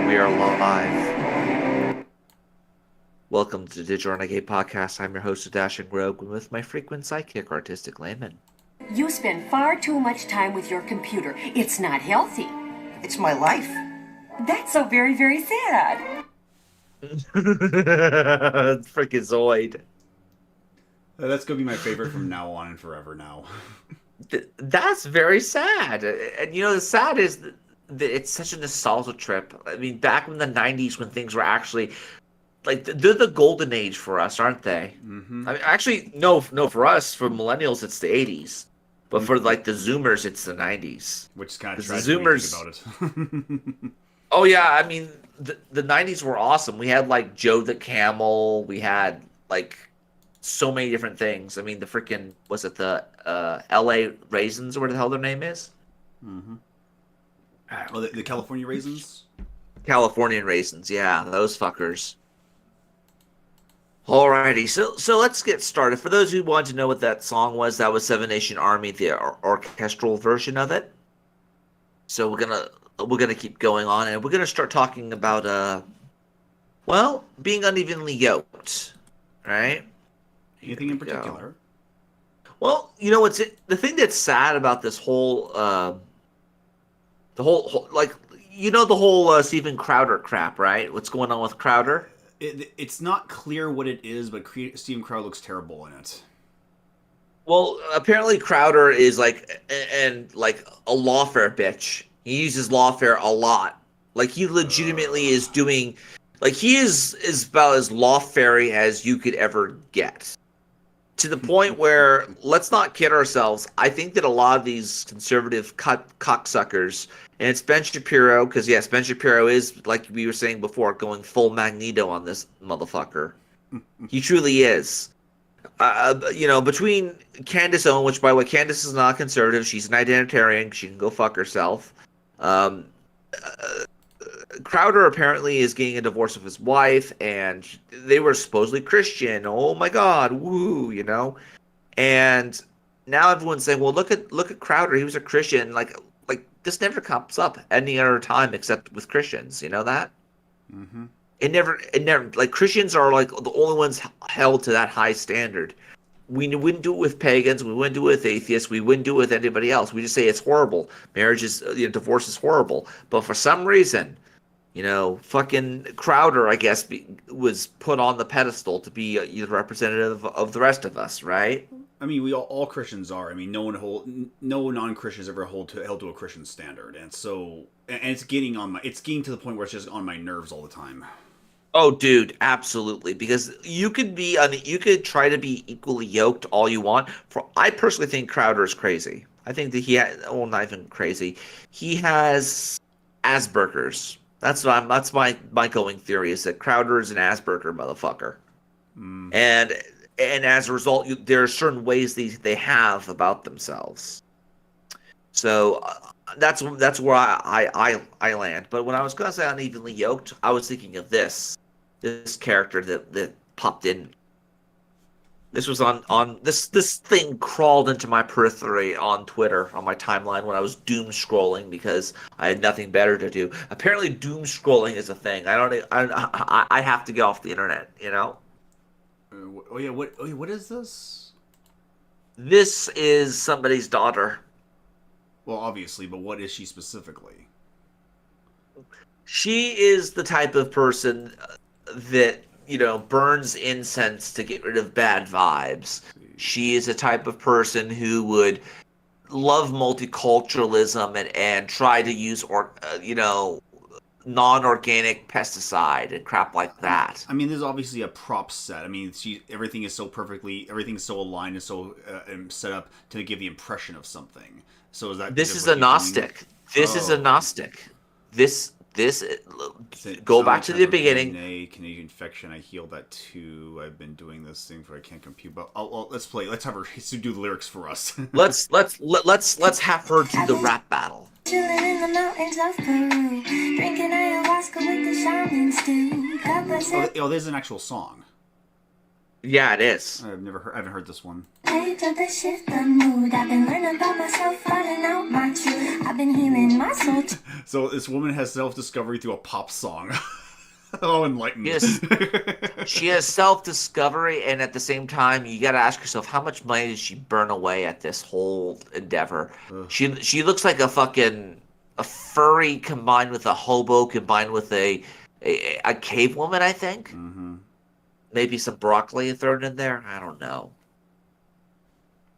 We are live. Welcome to the Digital Renegade podcast. I'm your host, Dashing Rogue, with my frequent sidekick, Artistic Layman. You spend far too much time with your computer. It's not healthy. It's my life. That's so very, very sad. Freaking Zoid. That's gonna be my favorite from now on and forever now. That's very sad. And the sad is that it's such a nostalgia trip. I mean, back in the 90s when things were actually like they're the golden age for us, aren't they? Mm-hmm. I mean, actually, no, for us, for millennials, it's the 80s. But for like the Zoomers, it's the 90s. Which is kind of the tragic when you Zoomers think about it. Oh yeah, I mean the 90s were awesome. We had like Joe the Camel. We had like so many different things. I mean, the freaking was it the L.A. Raisins or what the hell their name is? Mm-hmm. Oh, the California Raisins? Californian Raisins, yeah, those fuckers. Alrighty, so let's get started. For those who want to know what that song was, that was Seven Nation Army, the orchestral version of it. So we're gonna keep going on, and we're gonna start talking about being unevenly yoked, right? Anything in particular? Well, you know what's the thing that's sad about this whole the whole Steven Crowder crap, right? What's going on with Crowder? It's not clear what it is, but Steven Crowder looks terrible in it. Well, apparently Crowder is like a lawfare bitch. He uses lawfare a lot. Like he legitimately is doing, like he is about as lawfare as you could ever get. To the point where, let's not kid ourselves, I think that a lot of these conservative cocksuckers, and it's Ben Shapiro, because yes, Ben Shapiro is, like we were saying before, going full Magneto on this motherfucker. He truly is. Between Candace Owen, which by the way, Candace is not a conservative, she's an identitarian, she can go fuck herself. Crowder apparently is getting a divorce of his wife, and they were supposedly Christian. Oh my God, woo, And now everyone's saying, "Well, look at Crowder. He was a Christian." Like this never comes up any other time except with Christians. You know that? Mm-hmm. It never. Like Christians are like the only ones held to that high standard. We wouldn't do it with pagans. We wouldn't do it with atheists. We wouldn't do it with anybody else. We just say it's horrible. Marriage is, divorce is horrible. But for some reason, fucking Crowder, I guess, was put on the pedestal to be the representative of the rest of us, right? I mean, we all Christians are. I mean, no non-Christians ever held to a Christian standard, and it's getting to the point where it's just on my nerves all the time. Oh, dude, absolutely. Because you could try to be equally yoked all you want. I personally think Crowder is crazy. I think that not even crazy. He has Asperger's. That's my going theory is that Crowder is an Asperger motherfucker. Mm. And as a result, there are certain ways they have about themselves. So that's where I land. But when I was gonna say unevenly yoked, I was thinking of this character that popped in. This was on this thing crawled into my periphery on Twitter, on my timeline when I was doom scrolling because I had nothing better to do. Apparently doom scrolling is a thing. I have to get off the internet, What is this? This is somebody's daughter. Well, obviously, but what is she specifically? She is the type of person that burns incense to get rid of bad vibes. She is a type of person who would love multiculturalism and try to use non-organic pesticide and crap like that. I mean, there's obviously a prop set. I mean, everything is so aligned and so set up to give the impression of something. So is that this is a Gnostic? This is a Gnostic. This go back to the beginning. Canadian infection. I healed that too. I've been doing this thing for I can't compute. But let's play. Let's have her do the lyrics for us. let's have her do the rap battle. Chilling in the mountains of Peru, drinking ayahuasca with the shamans too. Oh, there's an actual song. Yeah, it is. I haven't heard this one. Page of the shift the mood. I've been learning about myself, finding out my truth. I've been healing my soul. So this woman has self-discovery through a pop song. Oh, enlightened. Yes. She has self-discovery, and at the same time, you got to ask yourself, how much money did she burn away at this whole endeavor? Ugh. She looks like a furry combined with a hobo combined with a cave woman, I think. Mm-hmm. Maybe some broccoli thrown in there. I don't know.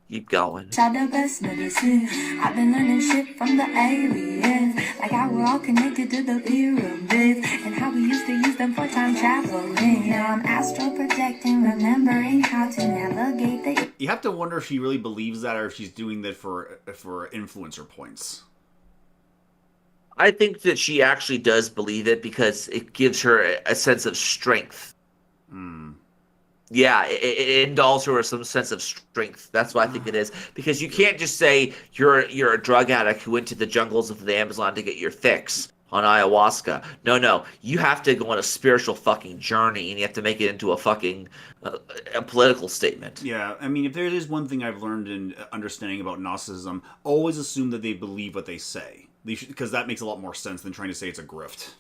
Keep going. Shadow best medicine. I've been learning shit from the aliens. Like how we're all connected to the pyramids. And how we used to use them for time traveling. Now I'm astral projecting, remembering how to navigate the... You have to wonder if she really believes that, or if she's doing that for influencer points. I think that she actually does believe it because it gives her a sense of strength. Hmm. Yeah, it indulges her with some sense of strength. That's what I think it is. Because you can't just say you're a drug addict who went to the jungles of the Amazon to get your fix on ayahuasca. No. You have to go on a spiritual fucking journey, and you have to make it into a fucking a political statement. Yeah, I mean, if there is one thing I've learned in understanding about Gnosticism, always assume that they believe what they say. Because that makes a lot more sense than trying to say it's a grift.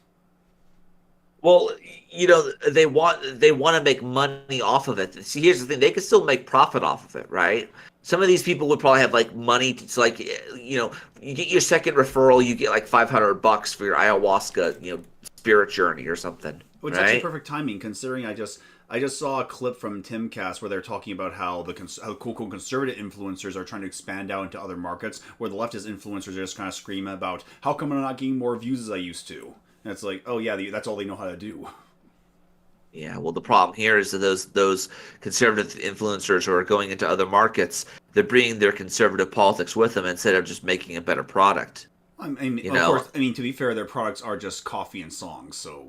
Well, they want to make money off of it. See, here's the thing: they can still make profit off of it, right? Some of these people would probably have like money to like, you get your second referral, you get like $500 for your ayahuasca, spirit journey or something. Well, it's actually perfect timing, considering I just saw a clip from Timcast where they're talking about how how cool conservative influencers are trying to expand out into other markets, where the leftist influencers are just kind of screaming about how come I'm not getting more views as I used to. And it's like, oh yeah, that's all they know how to do. Yeah, well, the problem here is that those conservative influencers who are going into other markets, they're bringing their conservative politics with them instead of just making a better product. I mean, of course, I mean, to be fair, their products are just coffee and songs, so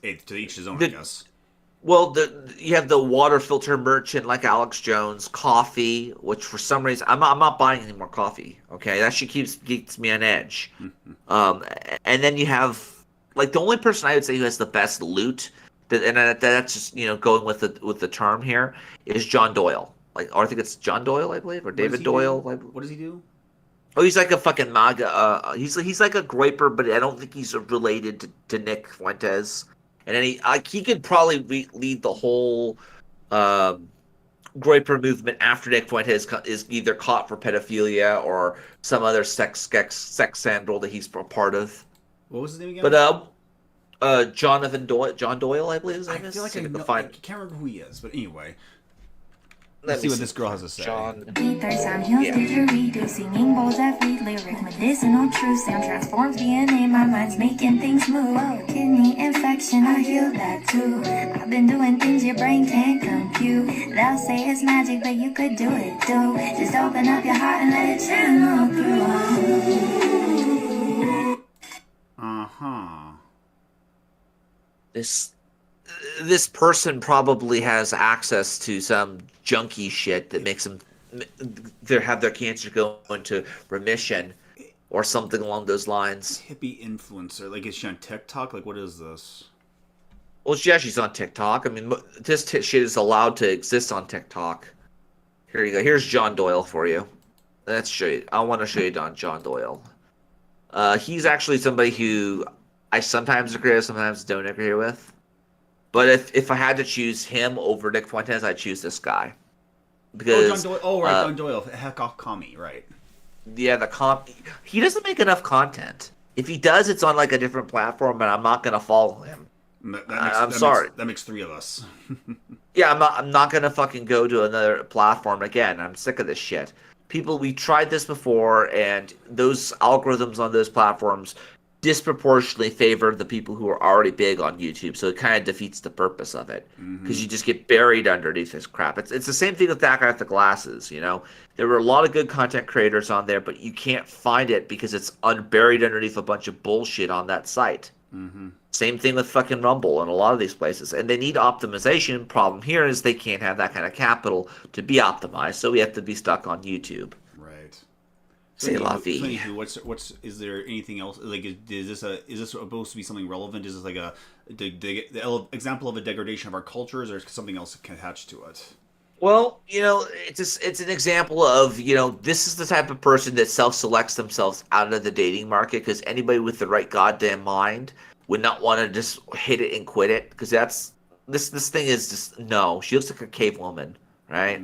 to each his own, I guess. Well, you have the water filter merchant like Alex Jones, coffee, which for some reason I'm not buying any more coffee. Okay, that shit keeps me on edge. And then you have like the only person I would say who has the best loot, and that's just going with the term here, is John Doyle. Or I think it's John Doyle, I believe, or David Doyle. What does he do? Oh, he's like a fucking MAGA. He's like a graper, but I don't think he's related to Nick Fuentes. And then he could probably lead the whole graper movement after Nick Fuentes is either caught for pedophilia or some other sex scandal that he's a part of. What was his name again? But John Doyle, I believe his name is. I feel like I can't remember who he is, but anyway. Let's see what this girl has to say. Ethers on heels, didgeridoo, singing bowls that read lyric, medicinal truth, sound transforms DNA, my mind's making things move. Kidney infection, I heal that too. I've been doing things your brain can't compute. They'll say it's magic, but you could do it too. Just open up your heart and let it channel through. This person probably has access to some junky shit that makes them have their cancer go into remission or something along those lines. Hippie influencer, like is she on TikTok? Like what is this? Well, yeah, she's on TikTok. I mean, this shit is allowed to exist on TikTok. Here you go. Here's John Doyle for you. Let's show you. I want to show you John Doyle. He's actually somebody who I sometimes agree with, sometimes don't agree with. But if I had to choose him over Nick Fuentes, I'd choose this guy. Because, John Doyle. Oh, right, John Doyle. Heck off Commie, right. Yeah, he doesn't make enough content. If he does, it's on like a different platform, and I'm not going to follow him. I'm sorry. That makes three of us. Yeah, I'm not going to fucking go to another platform again. I'm sick of this shit. We tried this before, and those algorithms on those platforms disproportionately favor the people who are already big on YouTube, so it kind of defeats the purpose of it because you just get buried underneath this crap. It's the same thing with that guy with the glasses. There were a lot of good content creators on there, but you can't find it because it's buried underneath a bunch of bullshit on that site. Same thing with fucking Rumble and a lot of these places, and they need optimization. Problem here is they can't have that kind of capital to be optimized, so we have to be stuck on YouTube. C'est la vie. So anywho, is there anything else? Like, is this supposed to be something relevant? Is this like the example of a degradation of our cultures, or is something else attached to it? Well, it's an example of, this is the type of person that self-selects themselves out of the dating market, because anybody with the right goddamn mind would not want to just hit it and quit it, because this thing is just, no, she looks like a cave woman, right?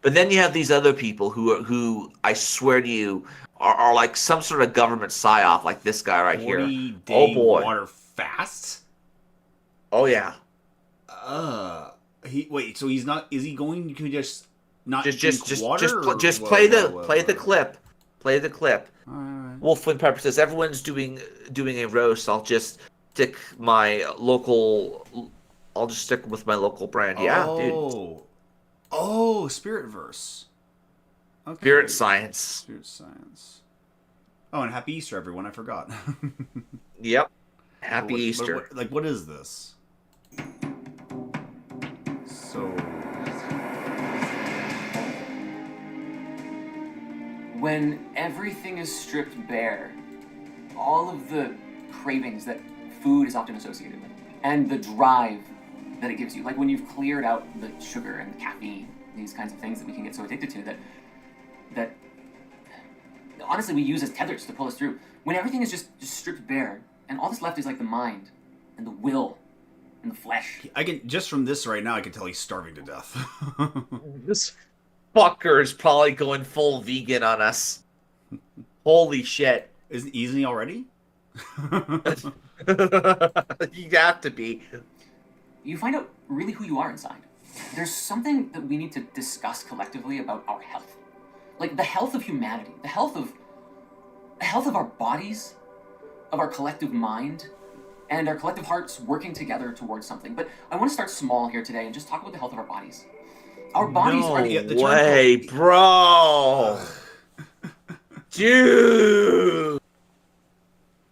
But then you have these other people who I swear to you are like some sort of government psyop, like this guy right here. 40-day water fast? Oh yeah. So he's not? Is he going to just not just water? Play the clip. Play the clip. All right. Wolfwind Pepper says everyone's doing a roast. I'll just stick with my local brand. Yeah, dude. Oh, Spirit Verse. Okay. Spirit Science. Spirit Science. Oh, and Happy Easter, everyone! I forgot. Yep. Happy Easter. What is this? So, when everything is stripped bare, all of the cravings that food is often associated with, and the drive that it gives you, like when you've cleared out the sugar and the caffeine, these kinds of things that we can get so addicted to that honestly we use as tethers to pull us through. When everything is just stripped bare, and all that's left is like the mind and the will and the flesh. I can just from this right now, I can tell he's starving to death. This fucker is probably going full vegan on us. Holy shit! Isn't he already? You have to be. You find out really who you are inside. There's something that we need to discuss collectively about our health. Like the health of humanity, the health of our bodies, of our collective mind, and our collective hearts working together towards something. But I want to start small here today and just talk about the health of our bodies. Our bodies are the way, bro. Dude.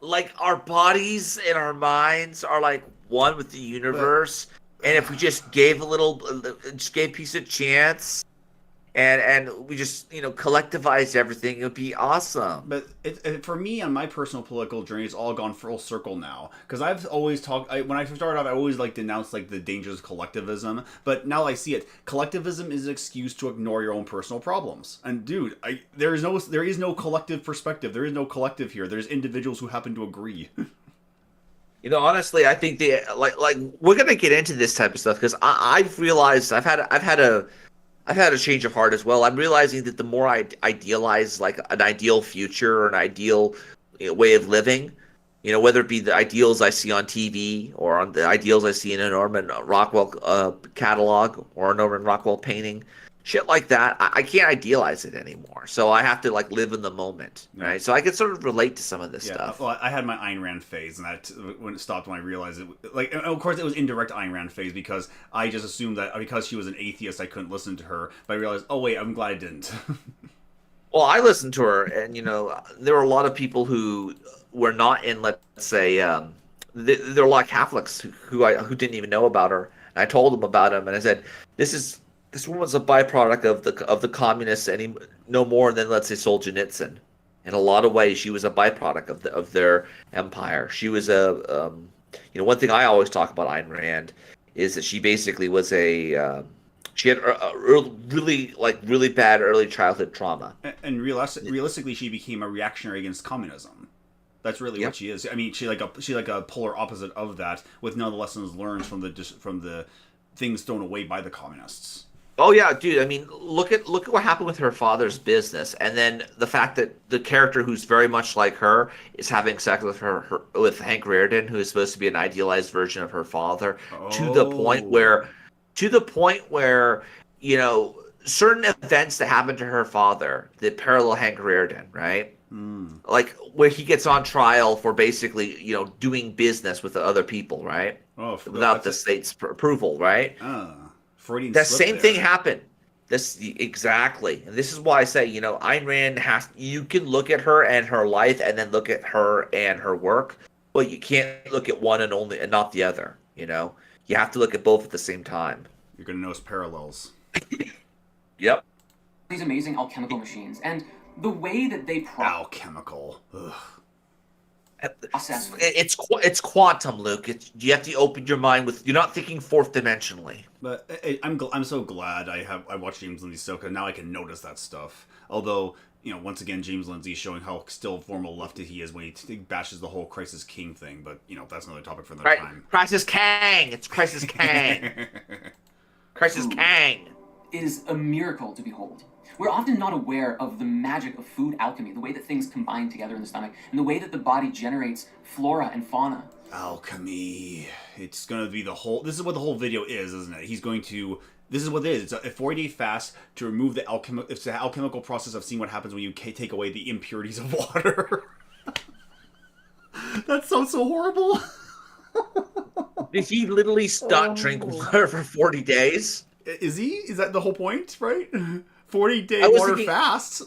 Like, our bodies and our minds are like one with the universe, and if we just gave a piece of chance, and we just collectivized everything, it would be awesome. But for me, on my personal political journey, it's all gone full circle now. Because I've always when I started off, I always denounced the dangers of collectivism. But now I see it. Collectivism is an excuse to ignore your own personal problems. And dude, there is no collective perspective. There is no collective here. There's individuals who happen to agree. Honestly, I think we're gonna get into this type of stuff because I've realized I've had a change of heart as well. I'm realizing that the more I idealize an ideal future or an ideal way of living, whether it be the ideals I see on TV or on the ideals I see in a Norman Rockwell catalog or a Norman Rockwell painting, shit like that, I can't idealize it anymore. So I have to live in the moment, right? So I can sort of relate to some of this stuff. Well, I had my Ayn Rand phase, and that when it stopped when I realized it. Of course, it was indirect Ayn Rand phase because I just assumed that because she was an atheist, I couldn't listen to her. But I realized, oh wait, I'm glad I didn't. Well, I listened to her, and there were a lot of people who were not in, let's say, there were a lot of Catholics who didn't even know about her. And I told them about him, and I said, This woman's a byproduct of the communists no more than, let's say, Solzhenitsyn. In a lot of ways, she was a byproduct of their empire. She was one thing I always talk about Ayn Rand is that she basically was she had a really bad early childhood trauma. And realistically, she became a reactionary against communism. That's really what she is. I mean, she's like a polar opposite of that, with none of the lessons learned from the things thrown away by the communists. Oh yeah, dude. I mean, look at what happened with her father's business, and then the fact that the character who's very much like her is having sex with with Hank Reardon, who is supposed to be an idealized version of her father, to the point where certain events that happened to her father that parallel Hank Reardon, right? Like where he gets on trial for basically doing business with other people, right? Without the state's approval, right? That same thing happened. Exactly. And this is why I say, Ayn Rand you can look at her and her life and then look at her and her work, but you can't look at one and not the other, You have to look at both at the same time. You're going to notice parallels. Yep. These amazing alchemical machines. And the way that they Alchemical. Ugh. process. It's quantum, Luke. You have to open your mind with. You're not thinking fourth dimensionally. But I'm so glad I watched James Lindsay's show because now I can notice that stuff. Although, once again, James Lindsay showing how still formal lefty he is when he bashes the whole Crisis King thing. But that's another topic for another time. Crisis Kang. It's Crisis Kang. Crisis Kang is a miracle to behold. We're often not aware of the magic of food alchemy, the way that things combine together in the stomach, and the way that the body generates flora and fauna. Alchemy. It's going to be this is what the whole video is, isn't it? This is what it is. It's a 40-day fast to remove it's the alchemical process of seeing what happens when you take away the impurities of water. That sounds so horrible. Did he literally stop drinking water for 40 days? Is he? Is that the whole point, right? 40-day water fast.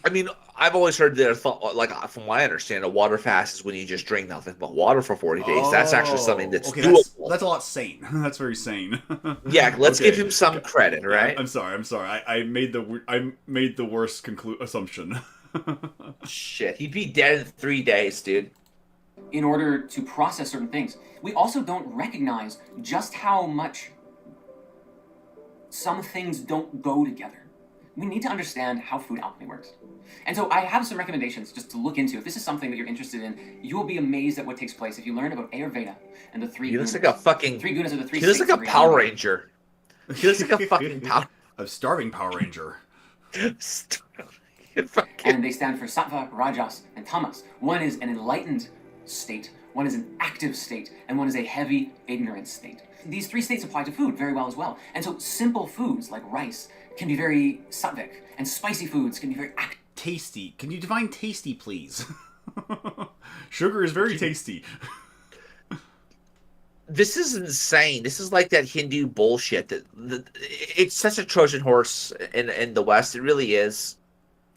I mean, I've always heard that from what I understand, a water fast is when you just drink nothing but water for 40 days. That's actually something that's doable. That's a lot sane. That's very sane. Yeah, let's give him some credit, right? I'm sorry. I made the worst assumption. Shit, he'd be dead in 3 days, dude. In order to process certain things, we also don't recognize just how much some things don't go together. We need to understand how food alchemy works. And so I have some recommendations just to look into. If this is something that you're interested in, you will be amazed at what takes place if you learn about Ayurveda and the three gunas. He looks like a fucking... Three gunas are the three He looks like a Power Ranger. He looks like a fucking a starving Power Ranger. And they stand for Sattva, Rajas, and Tamas. One is an enlightened state, one is an active state, and one is a heavy, ignorant state. These three states apply to food very well as well. And so simple foods like rice can be very sattvic, and spicy foods can be very active. Tasty. Can you define tasty, please? Sugar is very tasty. This is insane. This is like that Hindu bullshit. It's such a Trojan horse in the West. It really is.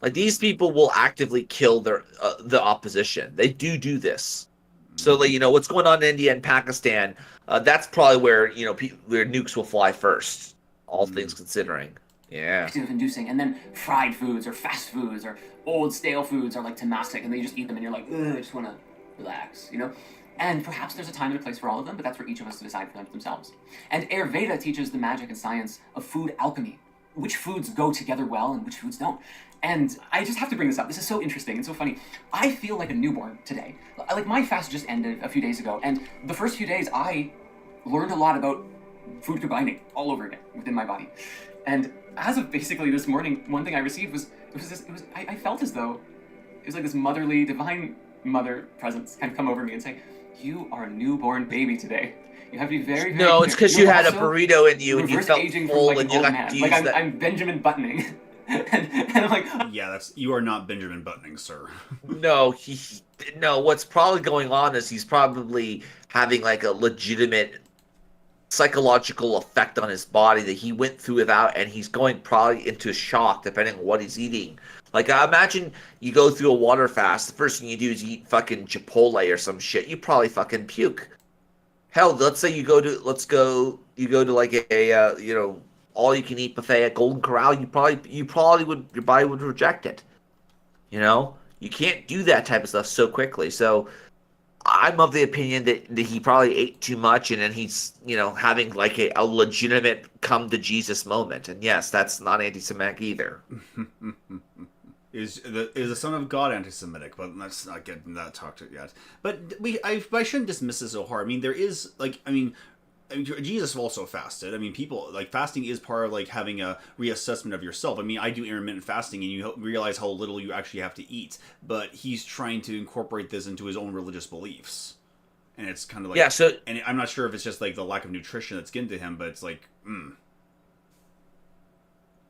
Like, these people will actively kill the opposition. They do this. So, like, what's going on in India and Pakistan, that's probably where, where nukes will fly first, all things considering. Yeah. Inducing, and then fried foods or fast foods or old stale foods are like tamastic, and they just eat them and you're like, ugh, I just want to relax, And perhaps there's a time and a place for all of them, but that's for each of us to decide for themselves. And Ayurveda teaches the magic and science of food alchemy. Which foods go together well and which foods don't. And I just have to bring this up. This is so interesting and so funny. I feel like a newborn today. Like, my fast just ended a few days ago, and the first few days I learned a lot about food combining all over again within my body. And as of basically this morning, one thing I received I felt as though it was like this motherly, divine mother presence kind of come over me and say, you are a newborn baby today. You have to be very, very No, clear. it's because you had a burrito in you and you felt full like and you got to use that. I'm Benjamin Buttoning. and I'm like... Yeah, you are not Benjamin Buttoning, sir. No, what's probably going on is he's probably having like a legitimate psychological effect on his body that he went through without, and he's going probably into shock depending on what he's eating. Like, I imagine you go through a water fast, the first thing you do is you eat fucking Chipotle or some shit. You probably fucking puke. Hell, let's say you go to like a all you can eat buffet at Golden Corral, you probably would, your body would reject it. You can't do that type of stuff so quickly. So I'm of the opinion that he probably ate too much, and then he's having like a legitimate come to Jesus moment. And yes, that's not anti-Semitic either. Is the Son of God anti-Semitic? But let's not get into that talk yet. But I shouldn't dismiss it so hard. I mean, there is Jesus also fasted. I mean, people like fasting is part of like having a reassessment of yourself. I mean, I do intermittent fasting, and you realize how little you actually have to eat. But he's trying to incorporate this into his own religious beliefs, and it's kind of like And I'm not sure if it's just like the lack of nutrition that's getting to him, but it's like,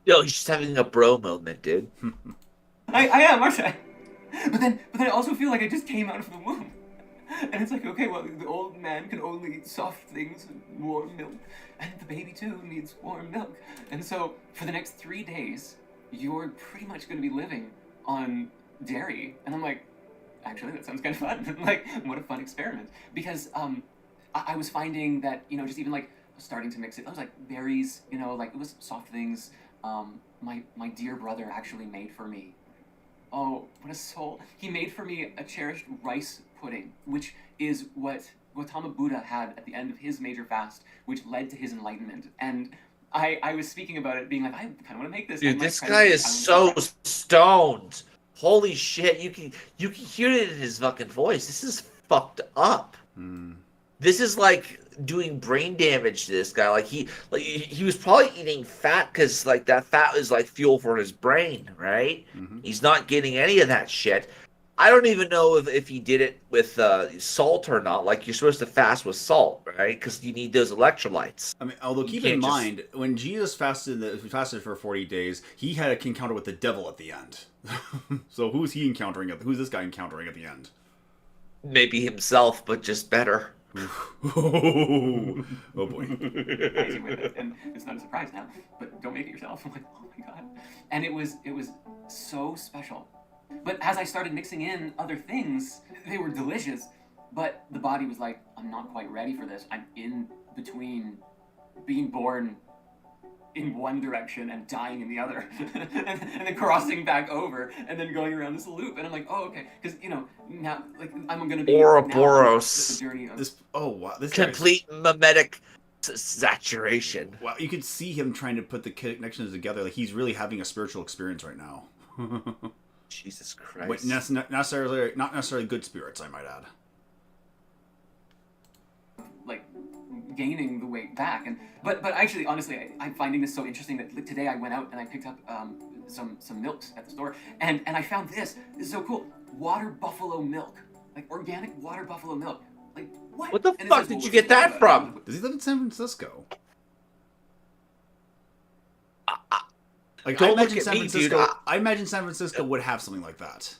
He's just having a bro moment, dude. I am, aren't I? But then I also feel like I just came out of the womb. And it's like, okay, well, the old man can only eat soft things and warm milk. And the baby, too, needs warm milk. And so, for the next 3 days, you're pretty much going to be living on dairy. And I'm like, actually, that sounds kind of fun. Like, what a fun experiment. Because I was finding that, just even, like, starting to mix it. I was like, berries, like, it was soft things. My dear brother actually made for me Oh, what a soul. He made for me a cherished rice pudding, which is what Gautama Buddha had at the end of his major fast, which led to his enlightenment. And I was speaking about it, being like, I kind of want to make this. Dude, And my this friend guy was is like, so stoned. Holy shit, you can hear it in his fucking voice. This is fucked up. This is like doing brain damage to this guy. Like he was probably eating fat because like that fat was like fuel for his brain, right? He's not getting any of that shit. I don't even know if he did it with salt or not. Like you're supposed to fast with salt, right? Because you need those electrolytes. I mean, although keep in mind, when Jesus fasted for 40 days, he had an encounter with the devil at the end. So who's he encountering? Who's this guy encountering at the end? Maybe himself, but just better. Oh boy. crazy with it, and it's not a surprise now. But don't make it yourself. I'm like, oh my god, and it was so special. But as I started mixing in other things, they were delicious. But the body was like, I'm not quite ready for this. I'm in between being born in one direction and dying in the other, and then crossing back over, and then going around this loop. And I'm like, oh, okay, because now like I'm gonna be Ouroboros. The journey of This this Complete mimetic saturation. Wow, you could see him trying to put the connections together. Like he's really having a spiritual experience right now. Jesus Christ. Wait, not necessarily good spirits, I might add. like gaining the weight back. And but actually, honestly, I'm finding this so interesting that like, today I went out and I picked up some milks at the store, and I found this. This is so cool. Water buffalo milk, like organic water buffalo milk. Like what? What the And it fuck says, did well, you get that from? Does he live in San Francisco? Like Don't I look imagine at San me, Francisco. dude. I imagine San Francisco would have something like that.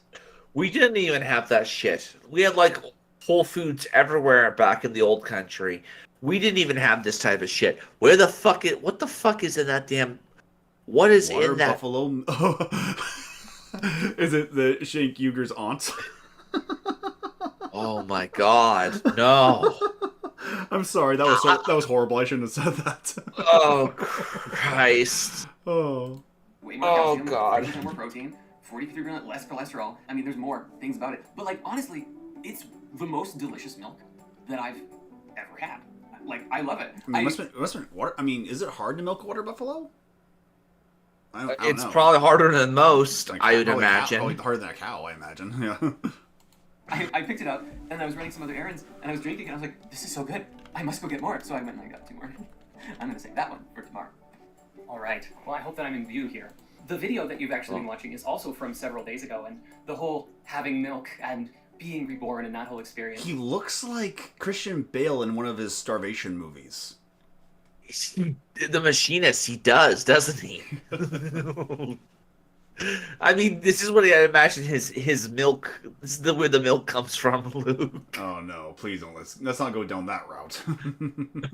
We didn't even have that shit. We had like Whole Foods everywhere back in the old country. We didn't even have this type of shit. What the fuck is in that damn? What is Water in that? buffalo. Is it the Shank Uger's aunt? Oh my god, no! I'm sorry, that was horrible. I shouldn't have said that. Oh Christ! Oh. Way more Oh, calcium, God. 40% more protein, 43% less cholesterol. I mean, there's more things about it. But like, honestly, it's the most delicious milk that I've ever had. Like, I love it. I mean, it must have been water. I mean, is it hard to milk a water buffalo? I don't It's know. probably harder than most, Like, I would probably imagine. Probably harder than a cow, I imagine. Yeah. I picked it up, and I was running some other errands, and I was drinking, and I was like, this is so good. I must go get more. So I went and I got 2 more. I'm going to save that one for tomorrow. All right. Well, I hope that I'm in view here. The video that you've actually been watching is also from several days ago, and the whole having milk and being reborn and that whole experience. He looks like Christian Bale in one of his starvation movies. The machinist, he does, doesn't he? I mean, this is what I imagine his milk. This is where the milk comes from, Luke. Oh no! Please don't. Let's not go down that route. Complete,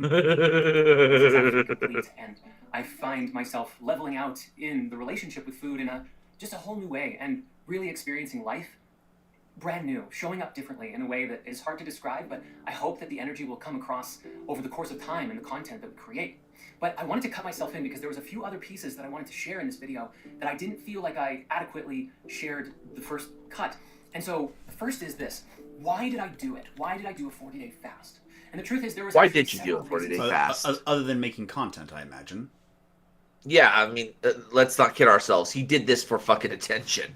and I find myself leveling out in the relationship with food in just a whole new way, and really experiencing life brand new, showing up differently in a way that is hard to describe, but I hope that the energy will come across over the course of time in the content that we create. But I wanted to cut myself in because there was a few other pieces that I wanted to share in this video that I didn't feel like I adequately shared the first cut. And so the first is this. Why did I do it? Why did I do a 40-day fast? And the truth is there was Why actually did you do a several 40-day reasons. fast? Other than making content, I imagine. Yeah, I mean, let's not kid ourselves. He did this for fucking attention.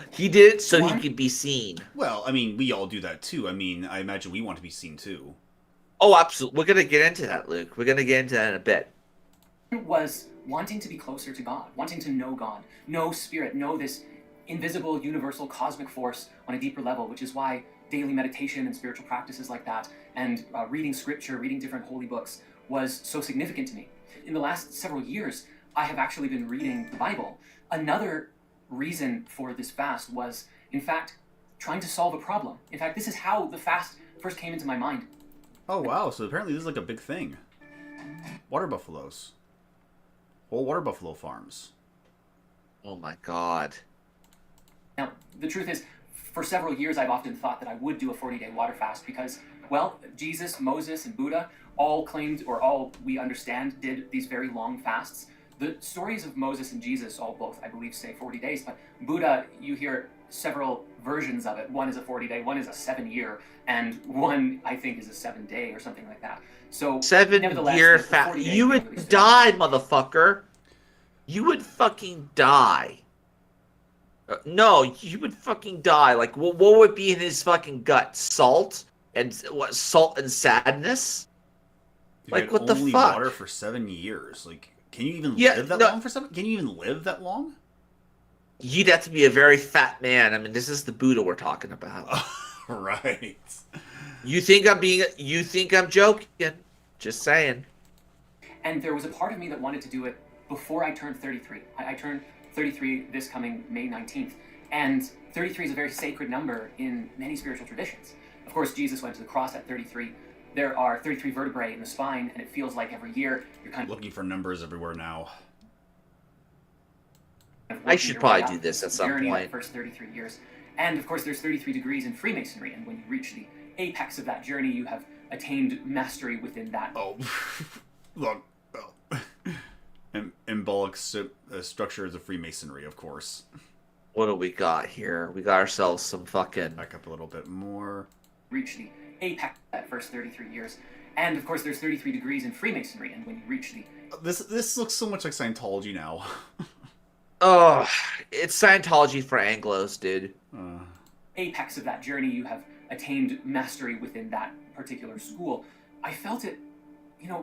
He did it so he could be seen. Well, I mean, we all do that too. I mean, I imagine we want to be seen too. Oh, absolutely. We're gonna get into that, Luke. We're gonna get into that in a bit. Was wanting to be closer to God, wanting to know spirit, know this invisible, universal, cosmic force on a deeper level, which is why daily meditation and spiritual practices like that, and reading scripture, reading different holy books, was so significant to me. In the last several years, I have actually been reading the Bible. Another reason for this fast was, in fact, trying to solve a problem. In fact, this is how the fast first came into my mind. Oh wow! So apparently this is like a big thing. Water buffaloes. Whole water buffalo farms. Oh my god. Now, the truth is, for several years I've often thought that I would do a 40-day water fast because, well, Jesus, Moses, and Buddha all claimed, or all we understand, did these very long fasts. The stories of Moses and Jesus all both, I believe, say 40 days, but Buddha, you hear several versions of it. One is a 40-day, one is a 7-year, and one, I think, is a 7-day or something like that. So, 7-year the fast. 40 days You really would stood die, motherfucker. You would fucking die. No, you would fucking die. Like, what would be in his fucking gut? Salt? And what? Salt and sadness? You Like, had what the only fuck? water for 7 years. Like, can you even Yeah, live that no. long for 7? Can you even live that long? You'd have to be a very fat man. I mean, this is the Buddha we're talking about. Right. You think I'm joking? Just saying. And there was a part of me that wanted to do it before I turned 33. I turned 33 this coming May 19th. And 33 is a very sacred number in many spiritual traditions. Of course, Jesus went to the cross at 33. There are 33 vertebrae in the spine, and it feels like every year you're kind of Looking for numbers everywhere now. I should probably do this at some point. The first 33 years. And of course, there's 33 degrees in Freemasonry, and when you reach the apex of that journey, you have attained mastery within that. Oh, look. Embolic structures of Freemasonry, of course. What do we got here? We got ourselves some fucking... Back up a little bit more. Reach the apex of that first 33 years. And of course, there's 33 degrees in Freemasonry, and when you reach the... This looks so much like Scientology now. Oh, it's Scientology for Anglos, dude. Apex of that journey, you have attained mastery within that particular school. I felt it,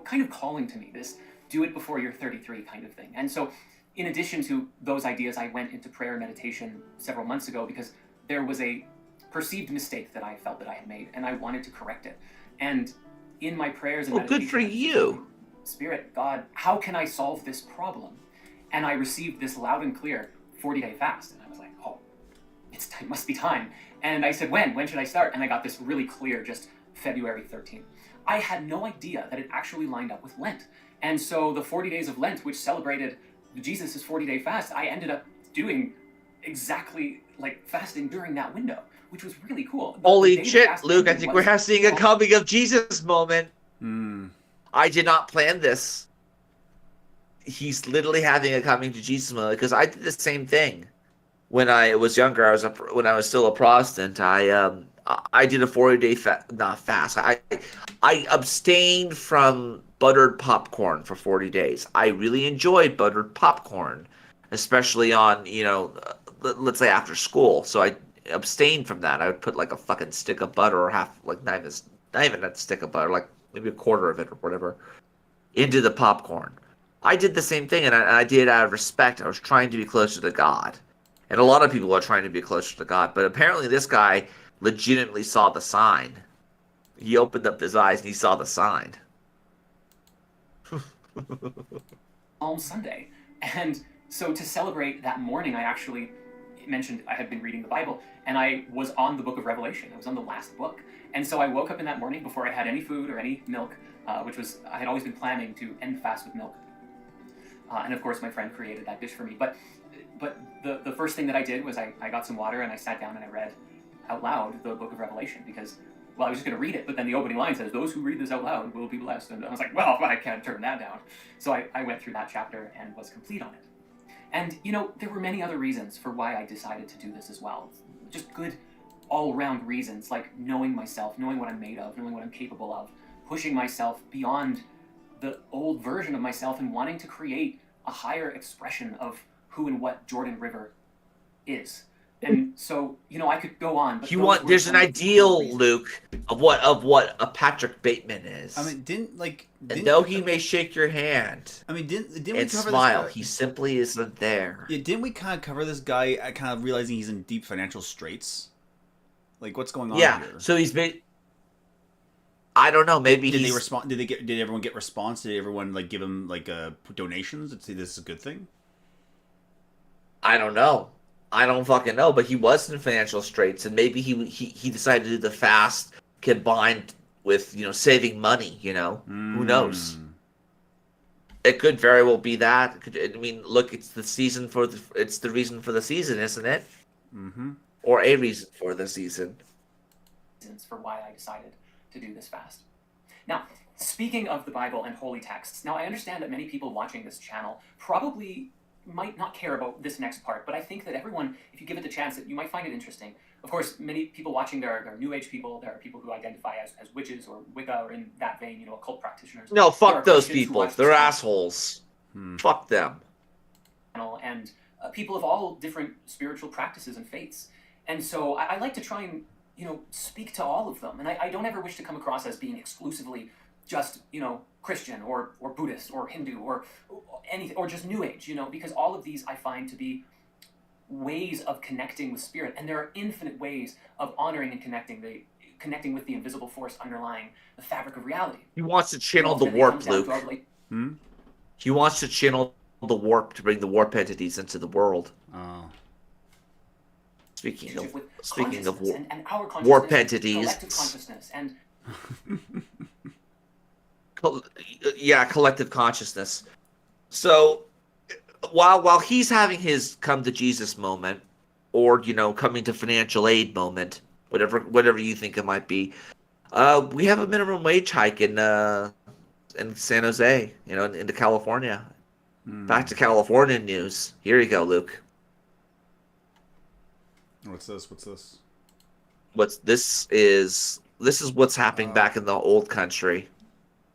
kind of calling to me, this do it before you're 33 kind of thing. And so, in addition to those ideas, I went into prayer and meditation several months ago because there was a perceived mistake that I felt that I had made, and I wanted to correct it. And in my prayers and meditation, good for you. Spirit, God, how can I solve this problem? And I received this loud and clear 40-day fast. And I was like, oh, it must be time. And I said, when? When should I start? And I got this really clear, just February 13th. I had no idea that it actually lined up with Lent. And so the 40 days of Lent, which celebrated Jesus' 40-day fast, I ended up doing exactly like fasting during that window, which was really cool. Holy shit, Luke, I think we're seeing a coming of Jesus moment. I did not plan this. He's literally having a coming to Jesus moment because I did the same thing when I was younger. When I was still a Protestant. I did a 40-day fast. I abstained from buttered popcorn for 40 days. I really enjoyed buttered popcorn, especially on let's say after school. So I abstained from that. I would put like a fucking stick of butter or half, like not even a stick of butter, like maybe a quarter of it or whatever, into the popcorn. I did the same thing, and I did it out of respect. I was trying to be closer to God. And a lot of people are trying to be closer to God. But apparently this guy legitimately saw the sign. He opened up his eyes and he saw the sign. Palm Sunday. And so to celebrate that morning, I actually mentioned I had been reading the Bible, and I was on the book of Revelation. I was on the last book. And so I woke up in that morning before I had any food or any milk, which was, I had always been planning to end fast with milk. And of course, my friend created that dish for me. But the first thing that I did was I got some water and I sat down and I read out loud the book of Revelation because, well, I was just going to read it, but then the opening line says, those who read this out loud will be blessed. And I was like, well, I can't turn that down. So I went through that chapter and was complete on it. And, there were many other reasons for why I decided to do this as well. Just good all-around reasons, like knowing myself, knowing what I'm made of, knowing what I'm capable of, pushing myself beyond the old version of myself and wanting to create a higher expression of who and what Jordan River is. And so, I could go on. But There's an ideal, Luke, of what a Patrick Bateman is. I mean, and though he may shake your hand, I mean, didn't we and cover smile, this guy? he simply isn't there. Yeah, didn't we kind of cover this guy kind of realizing he's in deep financial straits? Like, what's going on here? So he's been. I don't know. Maybe did they respond? Did everyone get response? Did everyone give him donations and say this is a good thing? I don't know. I don't fucking know. But he was in financial straits, and maybe he decided to do the fast combined with saving money. Who knows? It could very well be that. Look, it's the season it's the reason for the season, isn't it? Mm-hmm. Or a reason for the season. Reasons for why I decided to do this fast. Now, speaking of the Bible and holy texts, now I understand that many people watching this channel probably might not care about this next part, but I think that everyone, if you give it the chance, that you might find it interesting. Of course, many people watching, there are New Age people, there are people who identify as witches or Wicca or in that vein, occult practitioners. No, There fuck are those Christians who people. watch They're this channel. assholes. Fuck them. And people of all different spiritual practices and faiths. And so I like to try and, speak to all of them. And I don't ever wish to come across as being exclusively just, Christian or Buddhist or Hindu or anything, or just New Age, because all of these I find to be ways of connecting with spirit. And there are infinite ways of honoring and connecting with the invisible force underlying the fabric of reality. He wants to channel the Ultimately, it warp, comes down to our Luke. rela- He wants to channel the warp to bring the warp entities into the world. Oh. Speaking of with warp, and our consciousness, warp entities. collective consciousness, and collective consciousness. So while he's having his come to Jesus moment, or coming to financial aid moment, whatever you think it might be, we have a minimum wage hike in San Jose, into California. Back to California news. Here you go, Luke. What's this? This is what's happening back in the old country.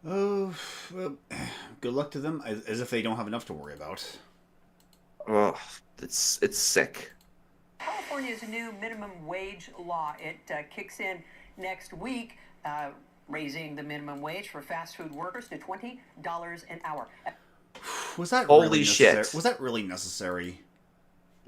Oh, well, good luck to them. As if they don't have enough to worry about. Oh, it's sick. California's new minimum wage law. It kicks in next week, raising the minimum wage for fast food workers to $20 an hour. Was that Holy really shit. necessary? Was that really necessary?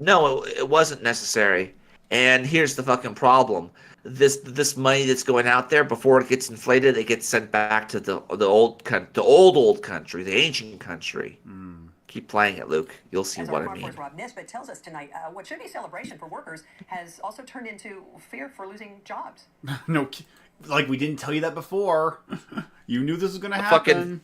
No, it wasn't necessary. And here's the fucking problem: this money that's going out there, before it gets inflated, it gets sent back to the old country, the ancient country. Keep playing it, Luke. You'll see As what our I mean. reporter Rob Nisbet tells us tonight, what should be celebration for workers has also turned into fear for losing jobs. No, like we didn't tell you that before. You knew this was going to happen.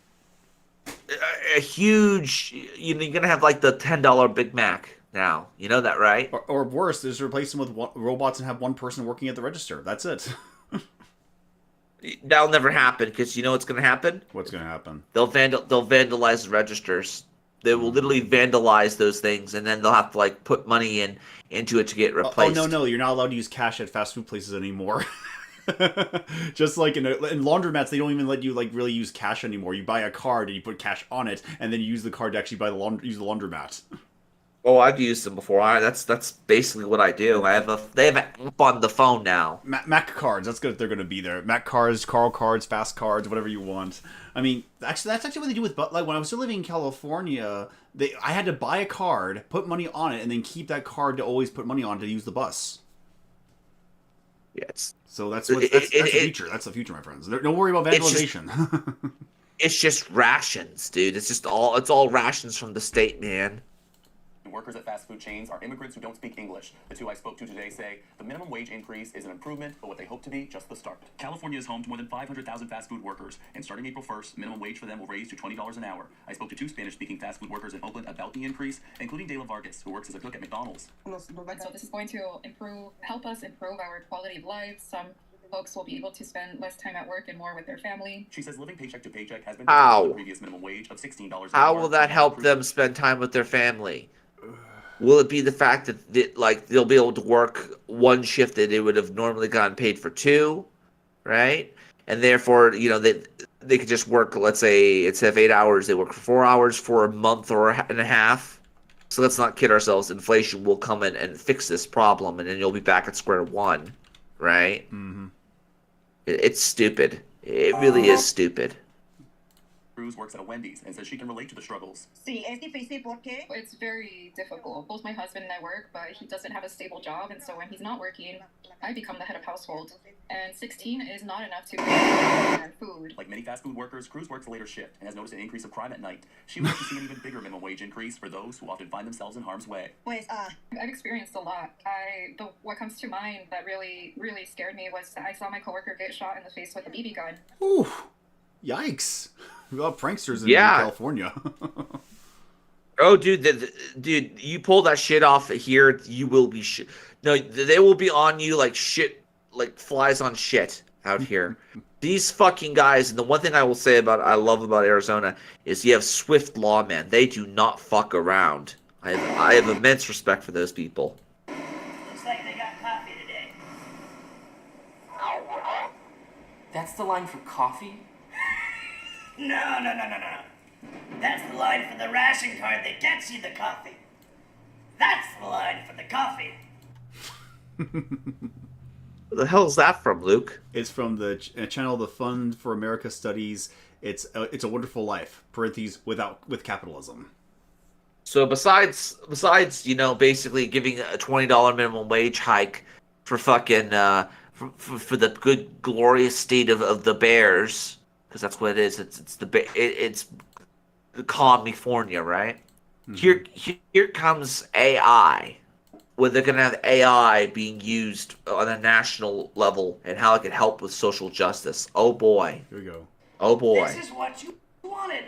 A huge, you're gonna have like the $10 Big Mac now. You know that, right? Or worse, just replace them with robots and have one person working at the register. That's it. That'll never happen, because you know what's gonna happen? What's going to happen? They'll vandalize the registers. They will literally vandalize those things, and then they'll have to put money into it to get replaced. Oh no, you're not allowed to use cash at fast food places anymore. Just like in laundromats, they don't even let you really use cash anymore. You buy a card and you put cash on it, and then you use the card to actually use the laundromat. Oh, I've used them before. That's basically what I do. They have an app on the phone now. Mac cards. That's good. They're going to be there. Mac cards, Carl cards, fast cards, whatever you want. I mean, that's actually what they do with. When I was still living in California, I had to buy a card, put money on it, and then keep that card to always put money on to use the bus. Yes. So that's the future. That's the future, my friends. Don't worry about vandalization. It's just rations, dude. It's all rations from the state, man. Workers at fast food chains are immigrants who don't speak English. The two I spoke to today say the minimum wage increase is an improvement, but what they hope to be just the start. California is home to more than 500,000 fast food workers, and starting April 1st, minimum wage for them will raise to $20 an hour. I spoke to two Spanish-speaking fast food workers in Oakland about the increase, including De La Vargas, who works as a cook at McDonald's. And so this is going to help us improve our quality of life. Some folks will be able to spend less time at work and more with their family. She says living paycheck to paycheck has been How? the previous minimum wage of $16 an hour. How will that help them spend time with their family? Will it be the fact that they'll be able to work one shift that they would have normally gotten paid for two, right? And therefore, they could just work, let's say, instead of 8 hours, they work for 4 hours for a month and a half. So let's not kid ourselves. Inflation will come in and fix this problem, and then you'll be back at square one, right? Mm-hmm. It's stupid. It really is stupid. Cruz works at a Wendy's and says she can relate to the struggles. It's very difficult. Both my husband and I work, but he doesn't have a stable job, and so when he's not working, I become the head of household. And 16 is not enough to pay for food. Like many fast food workers, Cruz works a later shift and has noticed an increase of crime at night. She wants to see an even bigger minimum wage increase for those who often find themselves in harm's way. I've experienced a lot. What comes to mind that really, really scared me was I saw my coworker get shot in the face with a BB gun. Ooh, yikes! We got pranksters in Yeah. California. Oh, dude, you pull that shit off here, you will be shit. No, they will be on you like shit, like flies on shit. out here. These fucking guys, and the one thing I love about Arizona is you have swift lawmen. They do not fuck around. I have immense respect for those people. Looks like they got coffee today. That's the line for coffee? No. That's the line for the ration card that gets you the coffee. That's the line for the coffee. Where the hell is that from, Luke? It's from the channel The Fund for America Studies. It's a Wonderful Life, parentheses, with capitalism. So besides, basically giving a $20 minimum wage hike for fucking for the good glorious state of the Bears, because that's what it is. It's the California, right? Mm-hmm. Here comes AI, where they're gonna have AI being used on a national level and how it can help with social justice. Oh boy. Here we go. Oh boy. This is what you wanted.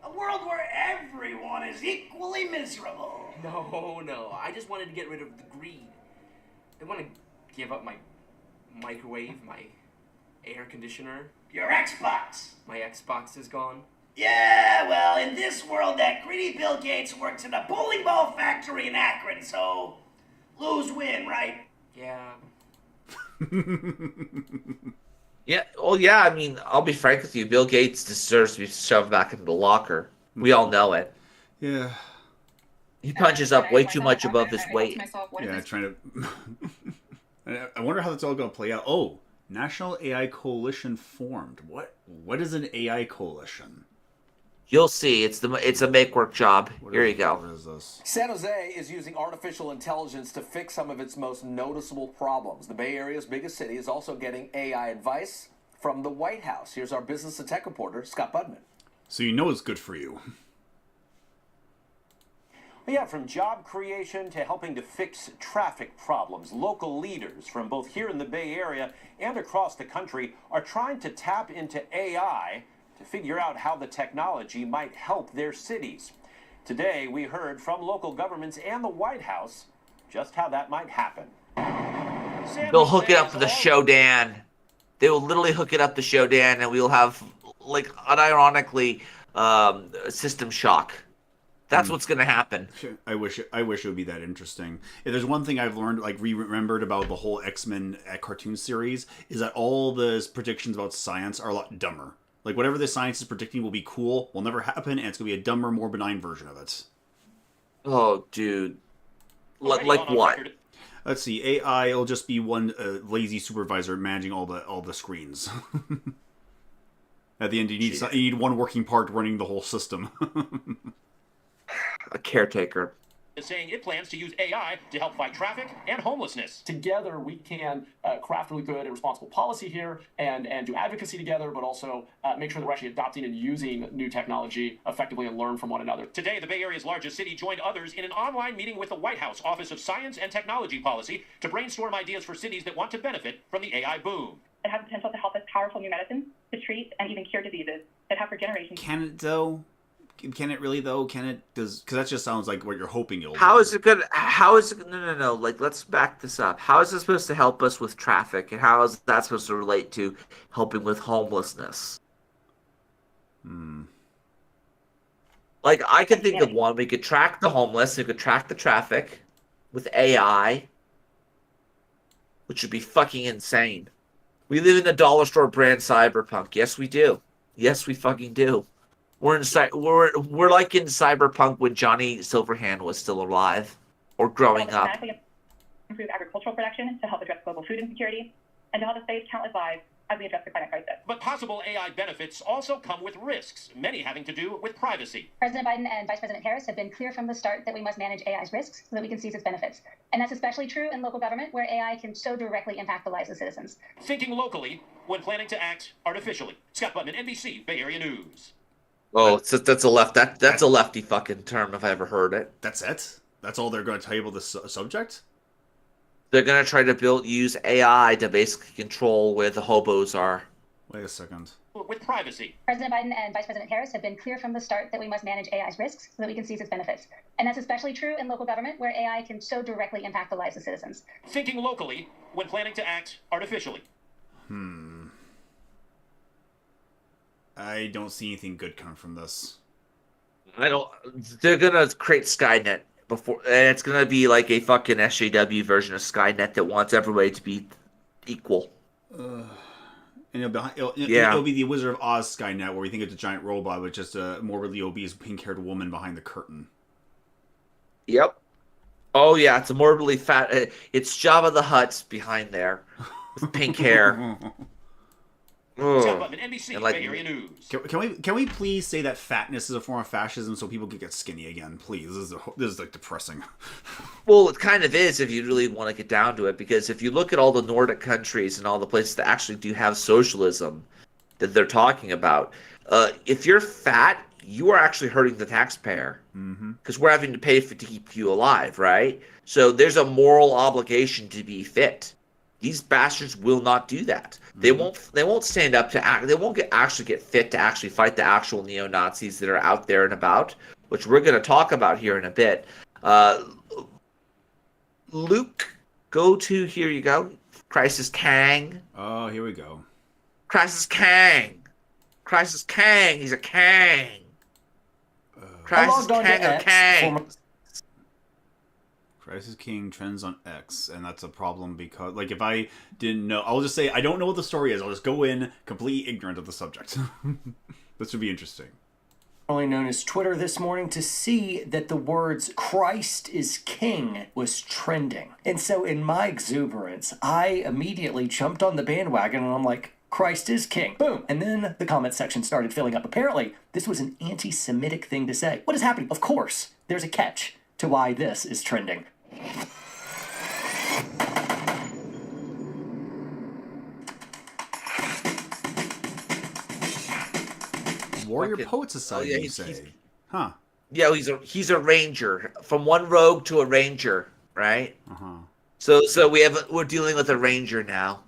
A world where everyone is equally miserable. No. I just wanted to get rid of the greed. I want to give up my microwave, my air conditioner. Your Xbox. My Xbox is gone. Yeah, well, in this world, that greedy Bill Gates works in a bowling ball factory in Akron, so lose-win, right? Yeah. Yeah, well, yeah, I mean, I'll be frank with you. Bill Gates deserves to be shoved back into the locker. We all know it. Yeah. He punches up way too much above his weight. Yeah, trying to... I wonder how that's all going to play out. Oh, National AI Coalition formed. What is an AI coalition? You'll see. It's a make-work job. Here you go. What is this? San Jose is using artificial intelligence to fix some of its most noticeable problems. The Bay Area's biggest city is also getting AI advice from the White House. Here's our business and tech reporter, Scott Budman. So you know it's good for you. Yeah, from job creation to helping to fix traffic problems, local leaders from both here in the Bay Area and across the country are trying to tap into AI to figure out how the technology might help their cities. Today, we heard from local governments and the White House just how that might happen. They'll hook it up for the Shodan. They will literally hook it up to Shodan, and we'll have, like, unironically, system shock. That's what's going to happen. I wish it would be that interesting. If there's one thing I've learned, like remembered about the whole X-Men cartoon series, is that all the predictions about science are a lot dumber. Like whatever the science is predicting will be cool, will never happen, and it's going to be a dumber, more benign version of it. Oh, dude. Like what? Let's see. AI will just be one lazy supervisor managing all the screens. At the end, you need one working part running the whole system. A caretaker. Is saying it plans to use AI to help fight traffic and homelessness. Together, we can craft really good and responsible policy here and do advocacy together, but also make sure that we're actually adopting and using new technology effectively and learn from one another. Today, the Bay Area's largest city joined others in an online meeting with the White House Office of Science and Technology Policy to brainstorm ideas for cities that want to benefit from the AI boom. It has the potential to help us powerful new medicines to treat and even cure diseases that have for generations. Can it though? Can it really though? Can it? Because that just sounds like what you're hoping you'll do. How is it gonna? How is it? No. Like, let's back this up. How is it supposed to help us with traffic, and how is that supposed to relate to helping with homelessness? Like, I can think of one. We could track the homeless. We could track the traffic with AI, which would be fucking insane. We live in a dollar store brand cyberpunk. Yes, we do. Yes, we fucking do. We're like in Cyberpunk when Johnny Silverhand was still alive or growing up. Improve agricultural production to help address global food insecurity and to help us save countless lives as we address the climate crisis. But possible AI benefits also come with risks, many having to do with privacy. President Biden and Vice President Harris have been clear from the start that we must manage AI's risks so that we can seize its benefits. And that's especially true in local government, where AI can so directly impact the lives of citizens. Thinking locally when planning to act artificially. Scott Budman, NBC, Bay Area News. Oh, that's a lefty fucking term if I ever heard it. That's it? That's all they're going to tell you about this subject? They're going to try to use AI to basically control where the hobos are. Wait a second. With privacy. President Biden and Vice President Harris have been clear from the start that we must manage AI's risks so that we can seize its benefits. And that's especially true in local government, where AI can so directly impact the lives of citizens. Thinking locally when planning to act artificially. I don't see anything good coming from this. I don't. They're gonna create Skynet before, and it's gonna be like a fucking SJW version of Skynet that wants everybody to be equal. And it'll be the Wizard of Oz Skynet, where we think it's a giant robot, but just a morbidly obese, pink-haired woman behind the curtain. Yep. Oh yeah, it's a morbidly fat. It's Jabba the Hutt behind there, with pink hair. NBC like, Bay Area News. Can we please say that fatness is a form of fascism, so people can get skinny again? Please, this is like depressing. Well, it kind of is if you really want to get down to it, because if you look at all the Nordic countries and all the places that actually do have socialism that they're talking about, if you're fat, you are actually hurting the taxpayer because we're having to pay to keep you alive, right? So there's a moral obligation to be fit. These bastards will not do that. They won't stand up to act. They won't actually get fit to actually fight the actual neo-Nazis that are out there and about, which we're going to talk about here in a bit. Luke, here you go. Crisis Kang. Oh, here we go. Crisis Kang. Crisis Kang. He's a Kang. Crisis Kang of Kangs. Crisis King trends on X, and that's a problem because, like, if I didn't know, I'll just say I don't know what the story is. I'll just go in completely ignorant of the subject. This would be interesting. Known as Twitter this morning to see that the words Christ is King was trending. And so in my exuberance, I immediately jumped on the bandwagon and I'm like, Christ is King. Boom. And then the comment section started filling up. Apparently, this was an anti-Semitic thing to say. What is happening? Of course, there's a catch to why this is trending. Warrior Poet Society, you say? Huh. Yeah, he's a ranger. From one rogue to a ranger, right? So we're dealing with a ranger now.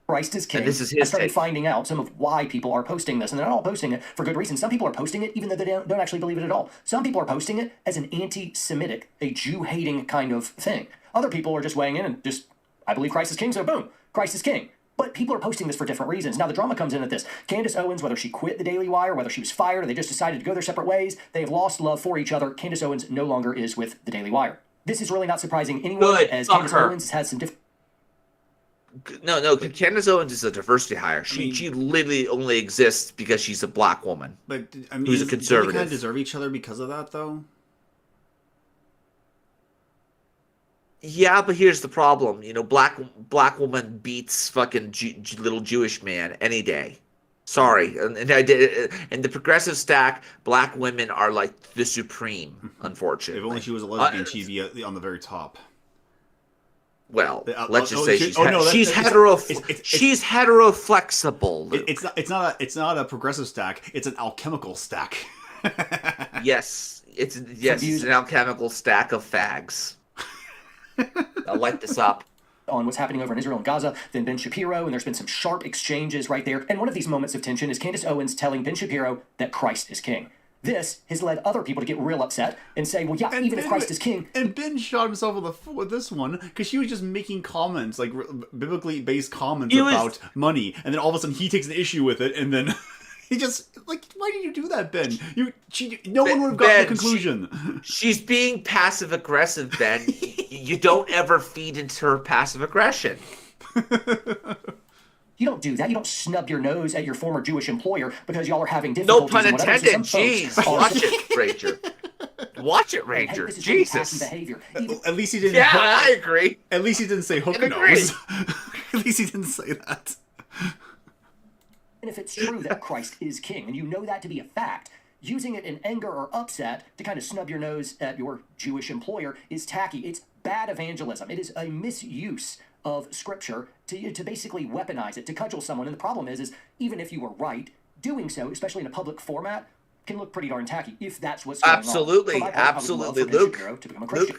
Christ is King. And this is his I started take. finding out some of why people are posting this, and they're not all posting it for good reason. Some people are posting it even though they don't actually believe it at all. Some people are posting it as an anti-Semitic, a Jew-hating kind of thing. Other people are just weighing in and just, I believe Christ is King, so boom, Christ is King. But people are posting this for different reasons. Now, the drama comes in at this. Candace Owens, whether she quit the Daily Wire, whether she was fired, or they just decided to go their separate ways, they have lost love for each other. Candace Owens no longer is with the Daily Wire. This is really not surprising anyone, as Candace Owens has some different... No, Candace Owens is a diversity hire. She literally only exists because she's a black woman. But I mean, who's a conservative. Do they kind of deserve each other because of that, though? Yeah, but here's the problem. Black woman beats fucking little Jewish man any day. Sorry, and the progressive stack, black women are like the supreme. Unfortunately, If only she was a lesbian, she'd be on the very top. Well, let's just say she's heteroflexible. It's not a progressive stack. It's an alchemical stack. Yes, it's an alchemical stack of fags. I'll light this up. On what's happening over in Israel and Gaza, then Ben Shapiro, and there's been some sharp exchanges right there. And one of these moments of tension is Candace Owens telling Ben Shapiro that Christ is King. This has led other people to get real upset and say, well, yeah, even if Christ is King... And Ben shot himself in the foot with this one, because she was just making comments, like biblically based comments about money, and then all of a sudden he takes an issue with it, and then he just, like, why did you do that, Ben? No one would have gotten the conclusion. She's being passive-aggressive, Ben. You don't ever feed into her passive aggression. You don't do that. You don't snub your nose at your former Jewish employer because y'all are having difficulties. No pun intended. Jeez, watch it, Ranger. Watch it, Ranger. Hey, Jesus. Behavior. At least he didn't. Yeah, I agree. At least he didn't say hook nose. At least he didn't say that. And if it's true that Christ is King, and you know that to be a fact, using it in anger or upset to kind of snub your nose at your Jewish employer is tacky. It's bad evangelism. It is a misuse of scripture to basically weaponize it, to cudgel someone. And the problem is even if you were right, doing so, especially in a public format, can look pretty darn tacky if that's what's going on. Absolutely, Luke. To become a Christian.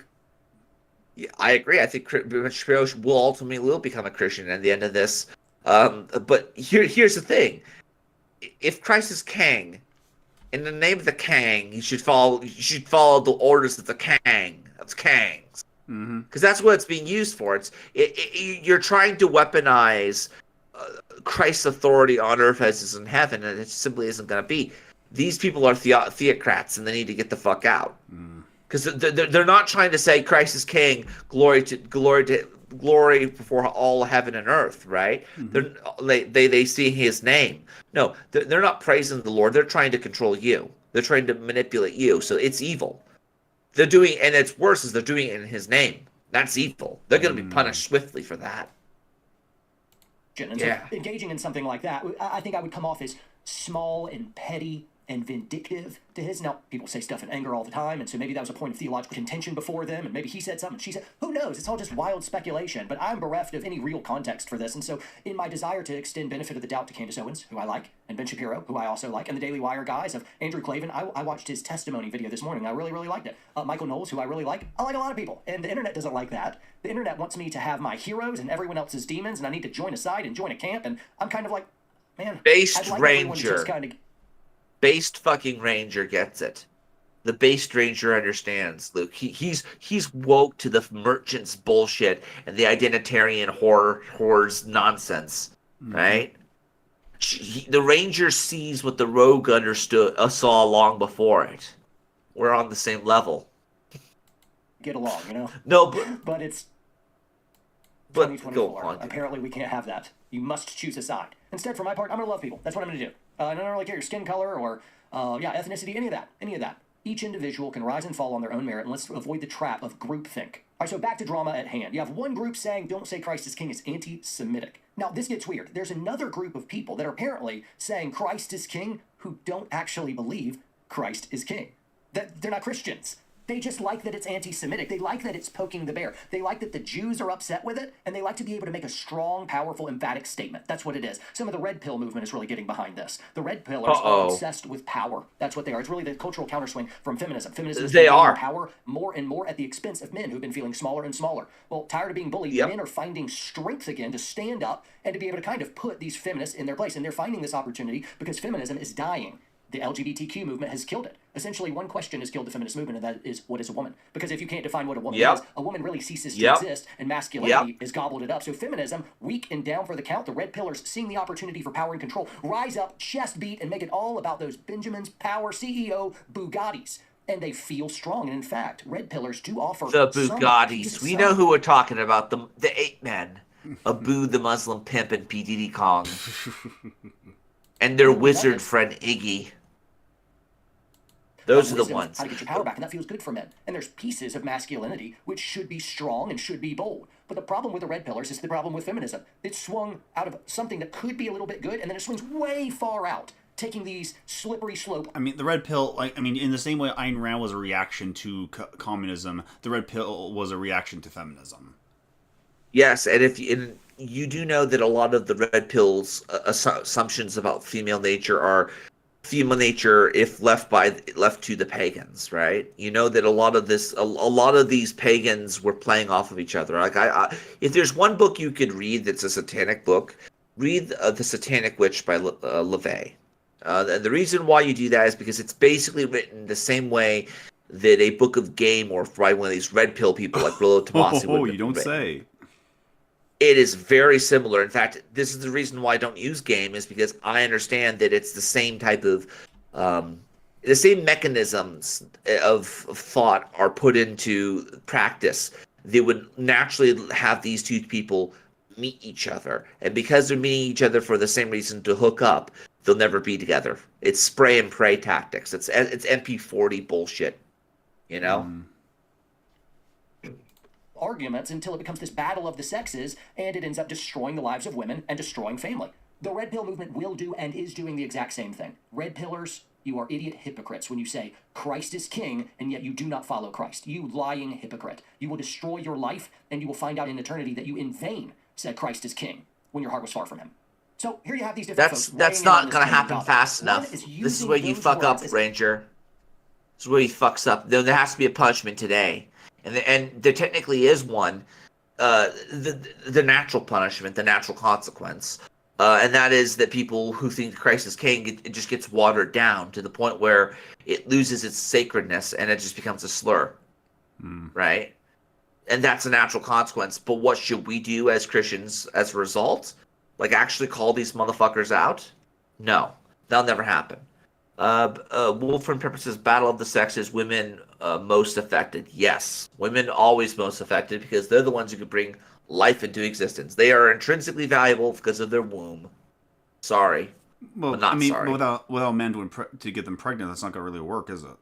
Yeah, I agree. I think Shapiro will ultimately become a Christian at the end of this. But here's the thing: if Christ is Kang, in the name of the Kang, you should follow the orders of the Kang. That's Kangs. Because that's what it's being used for. You're trying to weaponize Christ's authority on earth as is in heaven, and it simply isn't going to be. These people are theocrats, and they need to get the fuck out. Because they're not trying to say Christ is king, glory before all heaven and earth, right? They see his name. No, they're not praising the Lord. They're trying to control you. They're trying to manipulate you. So it's evil. They're doing, and it's worse, is they're doing it in his name. That's evil. They're going to be punished swiftly for that. And so engaging in something like that, I think I would come off as small and petty and vindictive to his. Now, people say stuff in anger all the time, and so maybe that was a point of theological contention before them, and maybe he said something, she said, who knows? It's all just wild speculation, but I'm bereft of any real context for this, and so in my desire to extend benefit of the doubt to Candace Owens, who I like, and Ben Shapiro, who I also like, and the Daily Wire guys of Andrew Klavan, I watched his testimony video this morning. I really, really liked it. Michael Knowles, who I really like. I like a lot of people, and the internet doesn't like that. The internet wants me to have my heroes and everyone else's demons, and I need to join a side and join a camp, and I'm kind of like, man, Based like Ranger. Based fucking Ranger gets it. The based Ranger understands, Luke. He's woke to the merchant's bullshit and the identitarian whores nonsense, right? The Ranger sees what the Rogue saw long before it. We're on the same level. Get along, you know? No, but it's But 2024. Apparently we can't have that. You must choose a side. Instead, for my part, I'm going to love people. That's what I'm going to do. I don't really care your skin color or ethnicity, any of that. Each individual can rise and fall on their own merit, and let's avoid the trap of groupthink. All right, so back to drama at hand. You have one group saying, don't say Christ is king, it's anti-Semitic. Now, this gets weird. There's another group of people that are apparently saying Christ is king who don't actually believe Christ is king. That they're not Christians. They just like that it's anti-Semitic. They like that it's poking the bear. They like that the Jews are upset with it, and they like to be able to make a strong, powerful, emphatic statement. That's what it is. Some of the red pill movement is really getting behind this. The red pillers are obsessed with power. That's what they are. It's really the cultural counterswing from feminism. Feminism is gaining power more and more at the expense of men who've been feeling smaller and smaller. Well, tired of being bullied, men are finding strength again to stand up and to be able to kind of put these feminists in their place. And they're finding this opportunity because feminism is dying. The LGBTQ movement has killed it. Essentially, one question has killed the feminist movement, and that is, what is a woman? Because if you can't define what a woman is, a woman really ceases to exist, and masculinity is gobbled it up. So feminism, weak and down for the count, the red pillars, seeing the opportunity for power and control, rise up, chest beat, and make it all about those Benjamin's power CEO Bugattis. And they feel strong. And in fact, red pillars do offer the Bugattis. We know who we're talking about. The ape men. Abu the Muslim pimp and P. Diddy Kong. And their wizard friend Iggy. Those are the ones. How to get your power back, and that feels good for men. And there's pieces of masculinity which should be strong and should be bold. But the problem with the red pillars is the problem with feminism. It's swung out of something that could be a little bit good, and then it swings way far out, taking these slippery slope. I mean, the red pill, in the same way Ayn Rand was a reaction to communism, the red pill was a reaction to feminism. Yes, and you do know that a lot of the red pill's assumptions about female nature are female nature if left to the pagans, right? You know that a lot of these pagans were playing off of each other. Like if there's one book you could read that's a satanic book, read The Satanic Witch by LaVey. And the reason why you do that is because it's basically written the same way that a book of game or by one of these red pill people like Rollo Tomasi would. Oh, you don't say. It is very similar. In fact, this is the reason why I don't use game, is because I understand that it's the same type of, the same mechanisms of thought are put into practice. They would naturally have these two people meet each other. And because they're meeting each other for the same reason, to hook up, they'll never be together. It's spray and pray tactics. It's MP40 bullshit, you know? Arguments until it becomes this battle of the sexes, and it ends up destroying the lives of women and destroying family. The red pill movement will do and is doing the exact same thing. Red pillars, you are idiot hypocrites when you say Christ is king and yet you do not follow Christ. You lying hypocrite. You will destroy your life, and you will find out in eternity that you in vain said Christ is king when your heart was far from him. So here you have these different folks. That's not going to happen fast enough. This is where you fuck up, Ranger. This is where he fucks up. There has to be a punishment today. And there technically is one, the natural punishment, the natural consequence, and that is that people who think Christ is king, it just gets watered down to the point where it loses its sacredness and it just becomes a slur, right? And that's a natural consequence. But what should we do as Christians as a result? like actually call these motherfuckers out? No, that'll never happen. Wolfram Pepper says battle of the sexes, women most affected. Yes, women always most affected because they're the ones who could bring life into existence. They are intrinsically valuable because of their womb. Sorry, Well, but not I mean, sorry. without men to get them pregnant, that's not gonna really work, is it?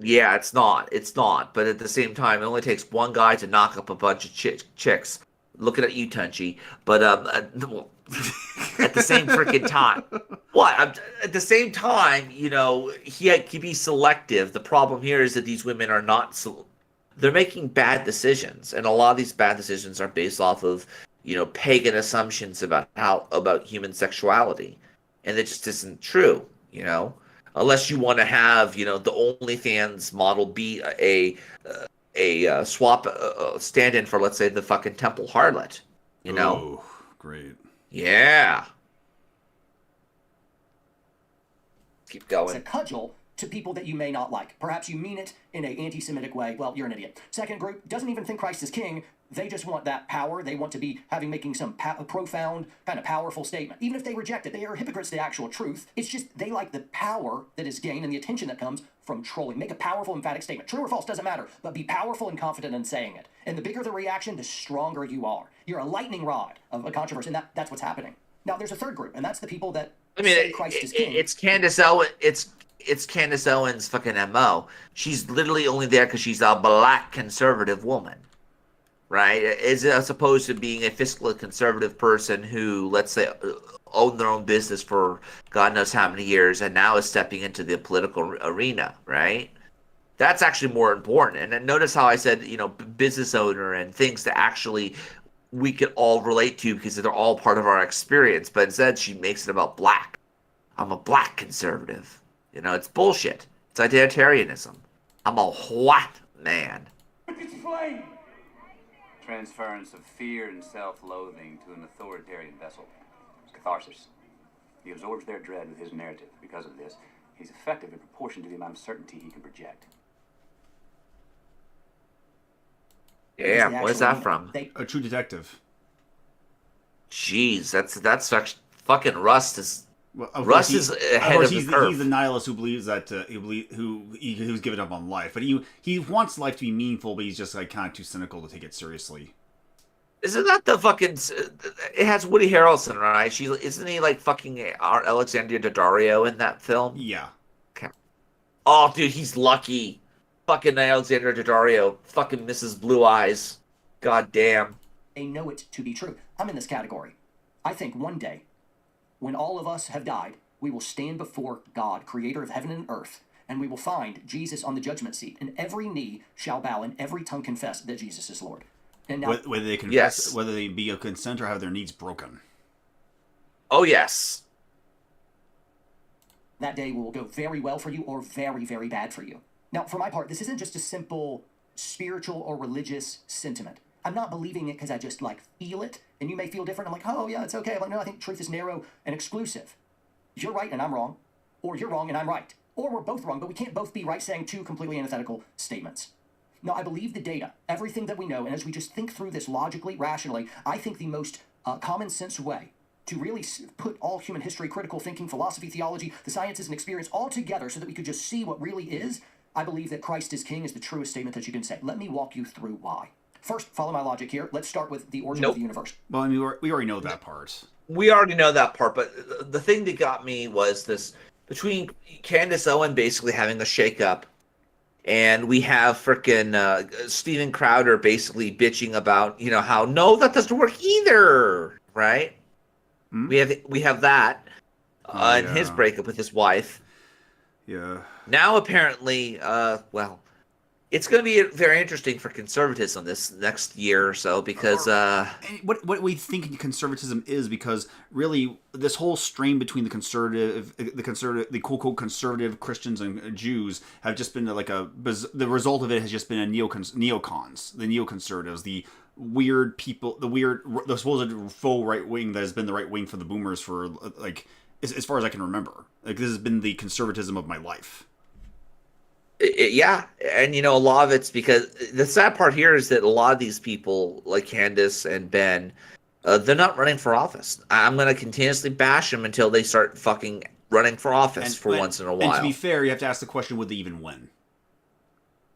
Yeah, it's not. It's not. But at the same time, it only takes one guy to knock up a bunch of chicks. Looking at you, Tunchi. But well, at the same freaking time, what? At the same time, you know, he can be selective. The problem here is that these women are not. They're making bad decisions, and a lot of these bad decisions are based off of, you know, pagan assumptions about human sexuality, and it just isn't true. You know, unless you want to have, you know, the OnlyFans model be a swap stand-in for, let's say, the fucking temple harlot. You know, oh, great. Yeah. Keep going. It's a cudgel to people that you may not like. Perhaps you mean it in an anti-Semitic way. Well, you're an idiot. Second group doesn't even think Christ is king. They just want that power. They want to be making some profound, kind of powerful statement. Even if they reject it, they are hypocrites to the actual truth. It's just they like the power that is gained and the attention that comes from trolling. Make a powerful, emphatic statement. True or false, doesn't matter, but be powerful and confident in saying it. And the bigger the reaction, the stronger you are. You're a lightning rod of a controversy, and that's what's happening. Now, there's a third group, and that's the people that say Christ is king. It's Candace Owen. It's Candace Owens' fucking MO. She's literally only there because she's a black conservative woman, right? As opposed to being a fiscally conservative person who, let's say, owned their own business for God knows how many years and now is stepping into the political arena, right? That's actually more important. And then notice how I said, you know, business owner and things that actually we could all relate to because they're all part of our experience. But instead, she makes it about black. I'm a black conservative. You know, it's bullshit. It's identitarianism. I'm a white man. Explain. Transference of fear and self-loathing to an authoritarian vessel. It's catharsis. He absorbs their dread with his narrative. Because of this, he's effective in proportion to the amount of certainty he can project. Yeah, where's that from? A True Detective. Jeez, that's actually fucking Rust is. Well, Russ is ahead of the curve. He's the nihilist who believes that who's given up on life, but he wants life to be meaningful, but he's just like kind of too cynical to take it seriously. Isn't that the fucking? It has Woody Harrelson, right? Isn't he like fucking Alexandria Daddario in that film? Yeah. Okay. Oh, dude, he's lucky. Fucking Alexandria Daddario, fucking Mrs. Blue Eyes. God damn. They know it to be true. I'm in this category. I think one day, when all of us have died, we will stand before God, creator of heaven and earth, and we will find Jesus on the judgment seat, and every knee shall bow and every tongue confess that Jesus is Lord. And now, whether they confess, whether they be of consent or have their knees broken. Oh, yes. That day will go very well for you or very, very bad for you. Now, for my part, this isn't just a simple spiritual or religious sentiment. I'm not believing it because I just feel it, and you may feel different. I'm like, oh yeah, it's okay. I'm like, no, I think truth is narrow and exclusive. You're right and I'm wrong, or you're wrong and I'm right, or we're both wrong, but we can't both be right saying two completely antithetical statements. No, I believe the data, everything that we know, and as we just think through this logically, rationally, I think the most common sense way to really put all human history, critical thinking, philosophy, theology, the sciences, and experience all together so that we could just see what really is, I believe that Christ is king is the truest statement that you can say. Let me walk you through why. First, follow my logic here. Let's start with the origin of the universe. Well, I mean, we already know that part. We already know that part, but the thing that got me was this, between Candace Owen basically having the shakeup, and we have frickin' Steven Crowder basically bitching about, you know, how, no, that doesn't work either, right? Hmm? We have that, and his breakup with his wife. Yeah. Now, apparently, well, it's going to be very interesting for conservatism this next year or so because what we think conservatism is, because really this whole strain between the quote conservative Christians and Jews have just been the result of it has just been neocons, the neoconservatives, the weird people, the supposed faux right wing that has been the right wing for the boomers for as far as I can remember. This has been the conservatism of my life. Yeah, and you know, a lot of it's because the sad part here is that a lot of these people, like Candace and Ben, they're not running for office. I'm going to continuously bash them until they start fucking running for office once in a while. And to be fair, you have to ask the question, would they even win?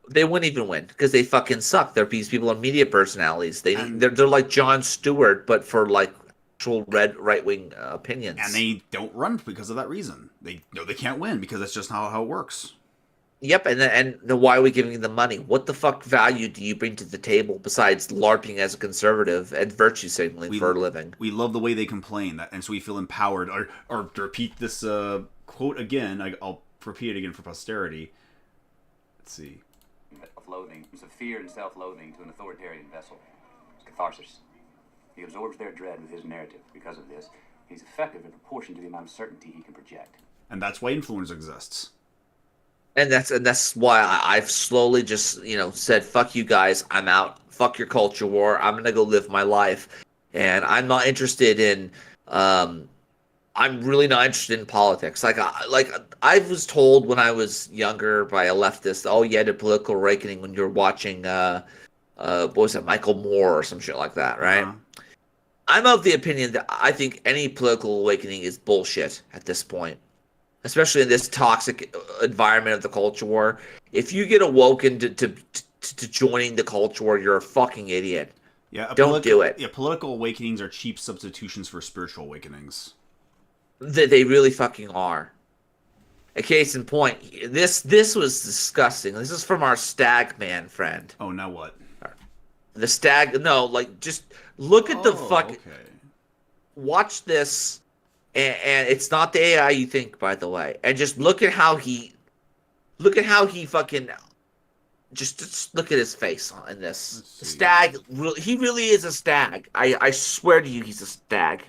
They wouldn't even win because they fucking suck. These people are media personalities. They're like Jon Stewart, but for like actual right wing opinions. And they don't run because of that reason. They know they can't win because that's just how it works. Yep, and then why are we giving them money? What the fuck value do you bring to the table besides LARPing as a conservative and virtue signaling for a living? We love the way they complain, and so we feel empowered. Or to repeat this quote again, I'll repeat it again for posterity. Let's see. Loathing, it's a fear and self-loathing to an authoritarian vessel. It's catharsis. He absorbs their dread with his narrative. Because of this, he's effective in proportion to the amount of certainty he can project. And that's why influence exists. And that's why I've slowly just said, fuck you guys, I'm out. Fuck your culture war. I'm gonna go live my life, and I'm not interested in. I'm really not interested in politics. Like I was told when I was younger by a leftist, oh, you had a political awakening when you were watching, what was it, Michael Moore or some shit like that, right? Uh-huh. I'm of the opinion that I think any political awakening is bullshit at this point, especially in this toxic environment of the culture war. If you get awoken to joining the culture war, you're a fucking idiot. Yeah, don't do it. Yeah, political awakenings are cheap substitutions for spiritual awakenings. They really fucking are. A case in point, this was disgusting. This is from our Stag man friend. Oh, now what? The Stag, no, like, just look at the fuck. Okay. Watch this, and it's not the AI you think, by the way. And just look at how he fucking, just look at his face in this. Stag, he really is a stag. I swear to you, he's a stag.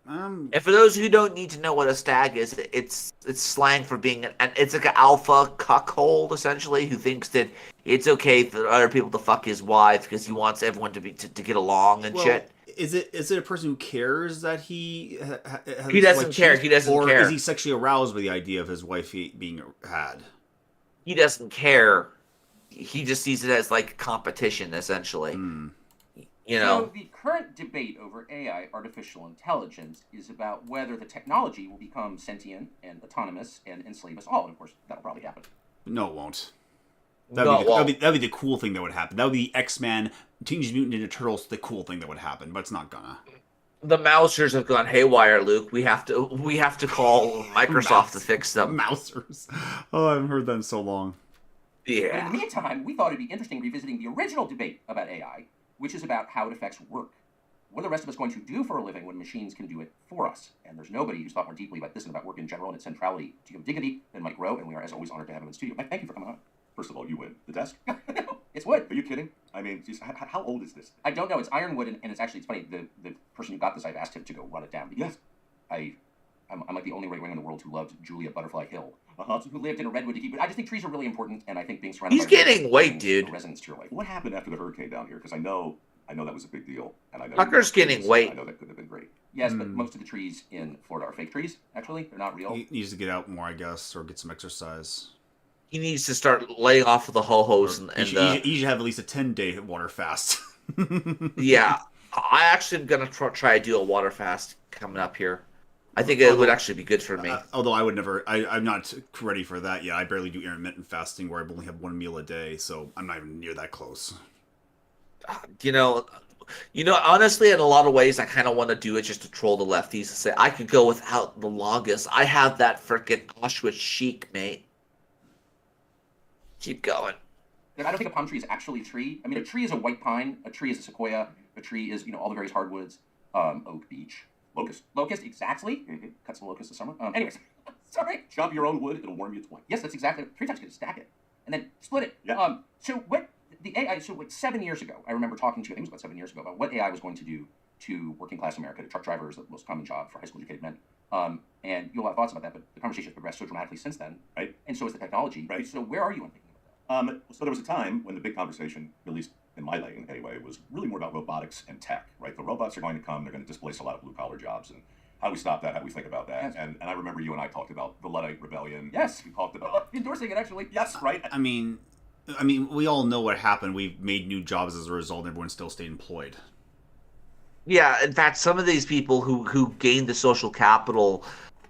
And for those who don't need to know what a stag is, it's slang for being it's like an alpha cuckold, essentially, who thinks that it's okay for other people to fuck his wife because he wants everyone to get along and shit. Is it a person who cares that he he doesn't care? He doesn't care. Or is he sexually aroused by the idea of his wife being had? He doesn't care. He just sees it as like competition, essentially. So the current debate over AI, artificial intelligence, is about whether the technology will become sentient and autonomous and enslave us all. And of course, that'll probably happen. No, it won't. That'd be the cool thing that would happen. That would be X-Men, Teenage Mutant Ninja Turtles, the cool thing that would happen, but it's not gonna. The Mousers have gone haywire, Luke. We have to call Microsoft to fix them. Mousers. Oh, I haven't heard that in so long. Yeah. But in the meantime, we thought it'd be interesting revisiting the original debate about AI, which is about how it affects work. What are the rest of us going to do for a living when machines can do it for us? And there's nobody who's thought more deeply about this and about work in general and its centrality to human dignity than Mike Rowe, and we are, as always, honored to have him in the studio. Mike, thank you for coming on. First of all, you win. The desk? It's wood. Are you kidding? I mean, geez, how old is this? I don't know. It's ironwood, and it's funny. The person who got this, I've asked him to go run it down. Because I'm like the only right-winger in the world who loved Julia Butterfly Hill. Who lived in a redwood to keep. But I just think trees are really important, and I think being surrounded He's getting weight, dude. Resonance to your life. What happened after the hurricane down here? Because I know that was a big deal, and I know Tucker's getting weight. I know that could have been great. Yes, but most of the trees in Florida are fake trees. Actually, they're not real. He needs to get out more, I guess, or get some exercise. He needs to start laying off of the ho-hos He should have at least a 10-day water fast. Yeah, I actually am gonna try to do a water fast coming up here. I think it would actually be good for me. Although I would never, I'm not ready for that yet. I barely do intermittent fasting where I only have one meal a day, so I'm not even near that close. You know, honestly, in a lot of ways, I kind of want to do it just to troll the lefties and say I could go without the longest. I have that freaking Auschwitz chic, mate. Keep going. I don't think a palm tree is actually a tree. I mean, a tree is a white pine. A tree is a sequoia. A tree is, all the various hardwoods. Oak, beech. Locust, exactly. Mm-hmm. Cut some locusts this summer. Anyways, sorry. Chop your own wood, it'll warm you twice. Yes, that's exactly. 3 times you can stack it. And then split it. Yeah. So what the AI, so like 7 years ago, I remember talking to you, I think it was about 7 years ago, about what AI was going to do to working class America, to truck drivers, the most common job for high school educated men. And you'll have thoughts about that, but the conversation has progressed so dramatically since then. Right. And so has the technology. Right. So where are you on thinking about that? So there was a time when the big conversation, at least in my lane anyway, was really more about robotics and tech, right? The robots are going to come, they're going to displace a lot of blue-collar jobs, and how do we stop that? How do we think about that? Yes. And I remember you and I talked about the Luddite Rebellion. Yes. We talked about... endorsing it, actually. Yes, right. I mean, we all know what happened. We've made new jobs as a result, and everyone still stayed employed. Yeah, in fact, some of these people who gained the social capital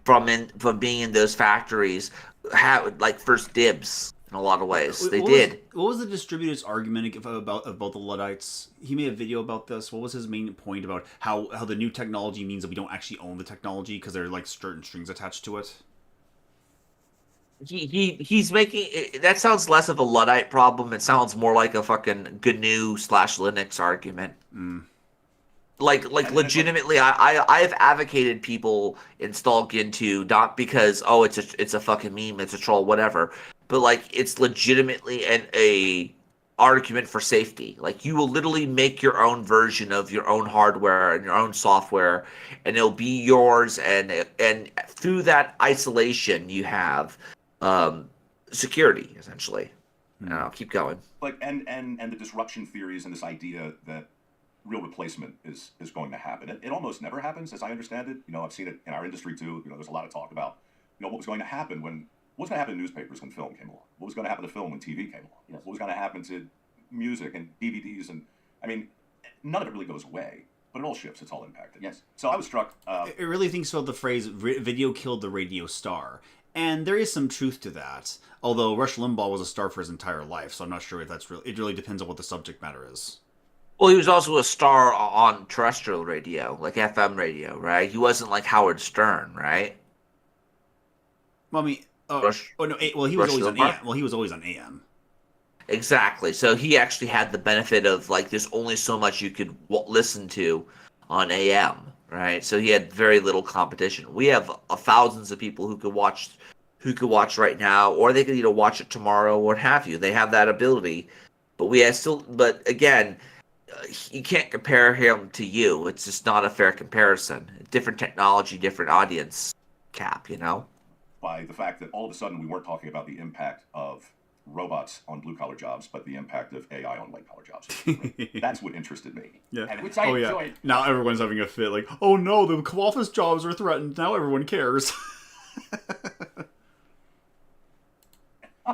from being in those factories had like first dibs in a lot of ways. They did. What was the distributor's about the Luddites? He made a video about this. What was his main point about how the new technology means that we don't actually own the technology because there are like certain strings attached to it? He's making that sounds less of a Luddite problem. It sounds more like a fucking GNU/Linux argument. Like legitimately, I've advocated people install Gentoo not because it's a fucking meme, it's a troll, whatever, but like it's legitimately a argument for safety. Like you will literally make your own version of your own hardware and your own software, and it'll be yours. And through that isolation, you have security essentially. And I'll keep going. Like and the disruption theories and this idea that real replacement is going to happen. It almost never happens, as I understand it. You know, I've seen it in our industry too. You know, there's a lot of talk about, you know, what was going to happen in newspapers when film came along. What was going to happen to film when TV came along? What was going to happen to music and DVDs? And I mean, none of it really goes away, but it all shifts. It's all impacted. Yes. So I was struck. I really think so. The phrase "video killed the radio star." And there is some truth to that. Although Rush Limbaugh was a star for his entire life, so I'm not sure if that's real. It really depends on what the subject matter is. Well, he was also a star on terrestrial radio, like FM radio, right? He wasn't like Howard Stern, right? Well, I mean, he was always on AM. Well, he was always on AM. Exactly. So he actually had the benefit of like there's only so much you could listen to on AM, right? So he had very little competition. We have thousands of people who could watch right now, or they could watch it tomorrow, or what have you. They have that ability, but again, you can't compare him to you. It's just not a fair comparison. Different technology, different audience cap, you know? By the fact that all of a sudden we weren't talking about the impact of robots on blue-collar jobs, but the impact of AI on white-collar jobs. That's what interested me. Yeah. And which I enjoyed. Now everyone's having a fit, like, oh no, the office jobs are threatened. Now everyone cares.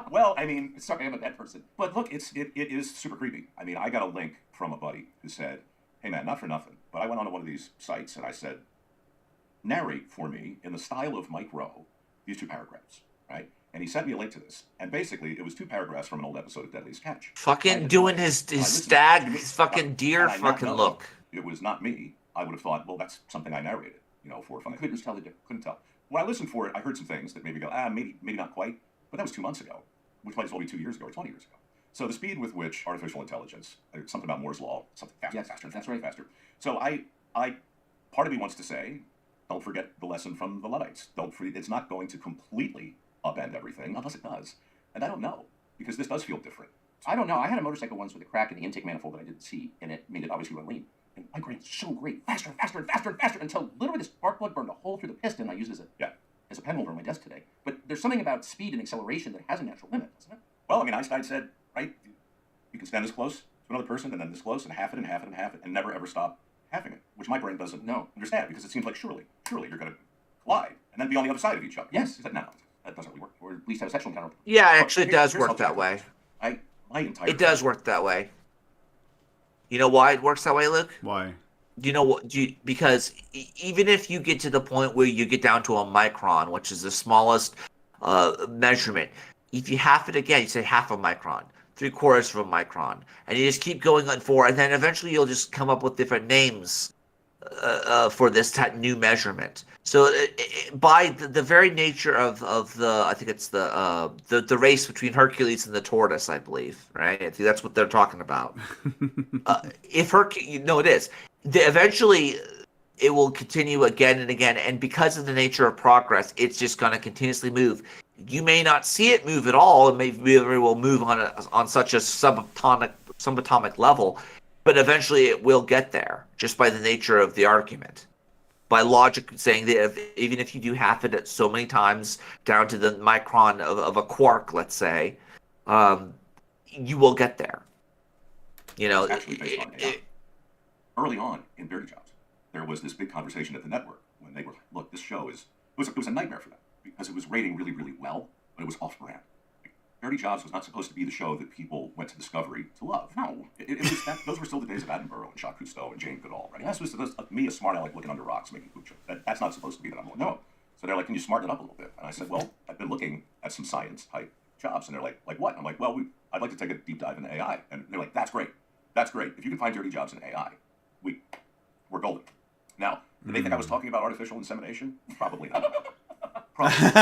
Well, I mean, sorry, I'm a bad person. But look, it is super creepy. I mean, I got a link from a buddy who said, hey man, not for nothing, but I went onto one of these sites and I said, narrate for me in the style of Mike Rowe these 2 paragraphs, right? And he sent me a link to this. And basically, it was 2 paragraphs from an old episode of Deadliest Catch. Fucking doing his stag, his fucking deer fucking look. It was not me. I would have thought, well, that's something I narrated, for fun. I couldn't tell the difference. Couldn't tell. When I listened for it, I heard some things that maybe go, maybe not quite. But that was 2 months ago, which might as well be 2 years ago or 20 years ago. So the speed with which artificial intelligence, something about Moore's law, something faster, that's right, faster. So I part of me wants to say, don't forget the lesson from the Luddites. It's not going to completely upend everything, unless it does. And I don't know, because this does feel different. I don't know. I had a motorcycle once with a crack in the intake manifold that I didn't see, and it made it obviously run lean. And my grain's so great, faster and faster and faster and faster, until literally the spark plug burned a hole through the piston. I used it as a pen holder on my desk today. But there's something about speed and acceleration that has a natural limit, doesn't it? Well, I mean, Einstein said, right, you can stand this close to another person and then this close and half it and half it and half it and never ever stop halving it, which my brain doesn't understand, because it seems like surely you're going to collide and then be on the other side of each other. Yes. He said, no, that doesn't really work. Or at least have a sexual encounter. Yeah, actually, it does work that way. It does work that way. You know why it works that way, Luke? Why? You know what? Because even if you get to the point where you get down to a micron, which is the smallest measurement, if you half it again, you say half a micron, 3/4 of a micron, and you just keep going on forward, and then eventually you'll just come up with different names for this new measurement. So by the very nature of the, I think it's the race between Hercules and the tortoise, I believe, right? I think that's what they're talking about. If it is. Eventually, it will continue again and again, and because of the nature of progress, it's just going to continuously move. You may not see it move at all, and maybe it will move on such a subatomic level, but eventually it will get there, just by the nature of the argument. By logic, saying that even if you do half it so many times, down to the micron of a quark, let's say, you will get there. Early on in Dirty Jobs, there was this big conversation at the network when they were like, look, this show it was a nightmare for them, because it was rating really, really well, but it was off-brand. Dirty Jobs was not supposed to be the show that people went to Discovery to love. No, it was that, those were still the days of Attenborough and Jacques Cousteau and Jane Goodall, right? That's me, a smart aleck looking under rocks making poop jokes. That's not supposed to be that. I'm like, no. So they're like, can you smarten it up a little bit? And I said, well, I've been looking at some science type jobs, and they're like what? I'm like, well, I'd like to take a deep dive into AI, and they're like, that's great. If you can find dirty jobs in AI, we're golden. Now, did they think I was talking about artificial insemination? Probably not. Probably. Did you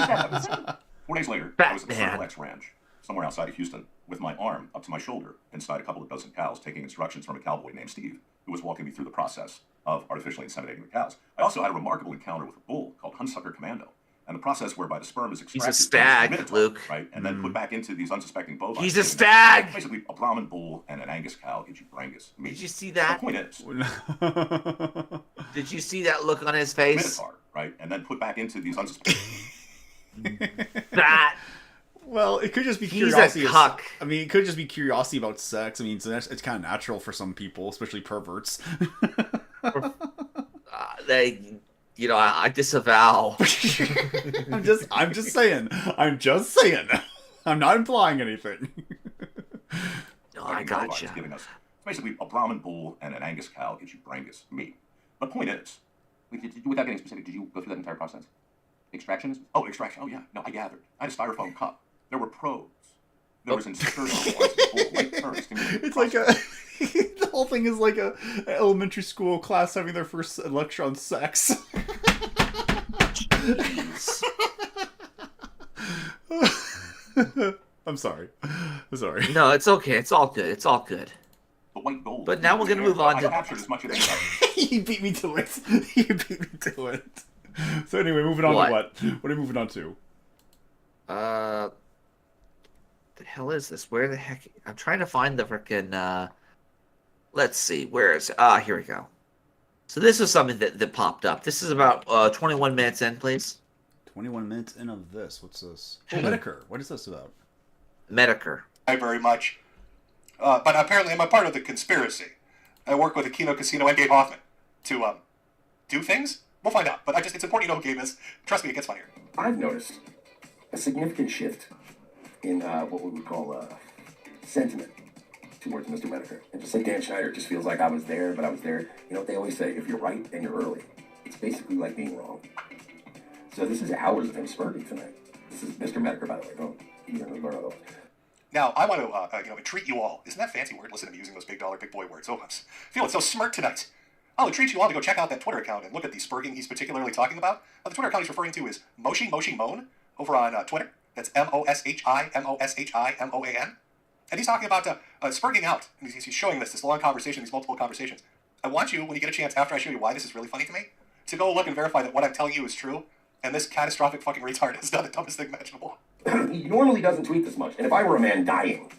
that? 4 days later, I was at the Circle X Ranch, somewhere outside of Houston, with my arm up to my shoulder inside a couple of dozen cows, taking instructions from a cowboy named Steve, who was walking me through the process of artificially inseminating the cows. I also had a remarkable encounter with a bull called Hunsucker Commando, and the process whereby the sperm is extracted. He's a stag, Luke. Right, and then put back into these unsuspecting bovines. He's a stag! Basically, a Brahmin bull and an Angus cow gives you Brangus meat. Did you see that? The point is... Did you see that look on his face? Minotaur, right, and then put back into these unsuspecting... That... Well, it could just be He's curiosity. a cuck. I mean, it could just be curiosity about sex. I mean, it's kind of natural for some people, especially perverts. I disavow. I'm just saying. I'm not implying anything. No, I gotcha. Giving us basically a Brahmin bull and an Angus cow gives you Brangus meat. The point is, Without getting specific, did you go through that entire process? Extractions? Oh, extraction. Oh, yeah. No, I gathered. I had a styrofoam cup. There were probes. There was insertion points. It's like the whole thing is like a elementary school class having their first lecture on sex. I'm sorry. No, it's okay. It's all good. It's all good. But white gold. But now we're gonna move on to. I captured as much of it. You beat me to it. So anyway, moving on to what? What are we moving on to? The hell is this? Where the heck? I'm trying to find the frickin'. Let's see. Where is it? Here we go. So this is something that popped up. This is about 21 minutes in, please. 21 minutes in of this. What's this? Oh, Medicare. What is this about? Medicare. Very much. But apparently I'm a part of the conspiracy. I work with Aquino Casino and Gabe Hoffman to do things. We'll find out. But it's important you know who Gabe is. Trust me, it gets funnier. I've noticed a significant shift in what we would call sentiment towards Mr. Medicare. And just like Dan Schneider, it just feels like I was there, but I was there. You know what they always say, if you're right and you're early, it's basically like being wrong. So this is hours of him smirking tonight. This is Mr. Medicare, by the way. Don't you learn otherwise. Now, I want to entreat you all. Isn't that a fancy word? Listen to me using those big dollar, big boy words. Oh, I'm feeling so smart tonight. I'll entreat you all to go check out that Twitter account and look at the spurging he's particularly talking about. The Twitter account he's referring to is Moshi Moan over on Twitter. That's MOSHIMOSHIMOAN. And he's talking about spurging out. And he's showing this long conversation, these multiple conversations. I want you, when you get a chance, after I show you why this is really funny to me, to go look and verify that what I'm telling you is true, and this catastrophic fucking retard has done the dumbest thing imaginable. He normally doesn't tweet this much, and if I were a man dying,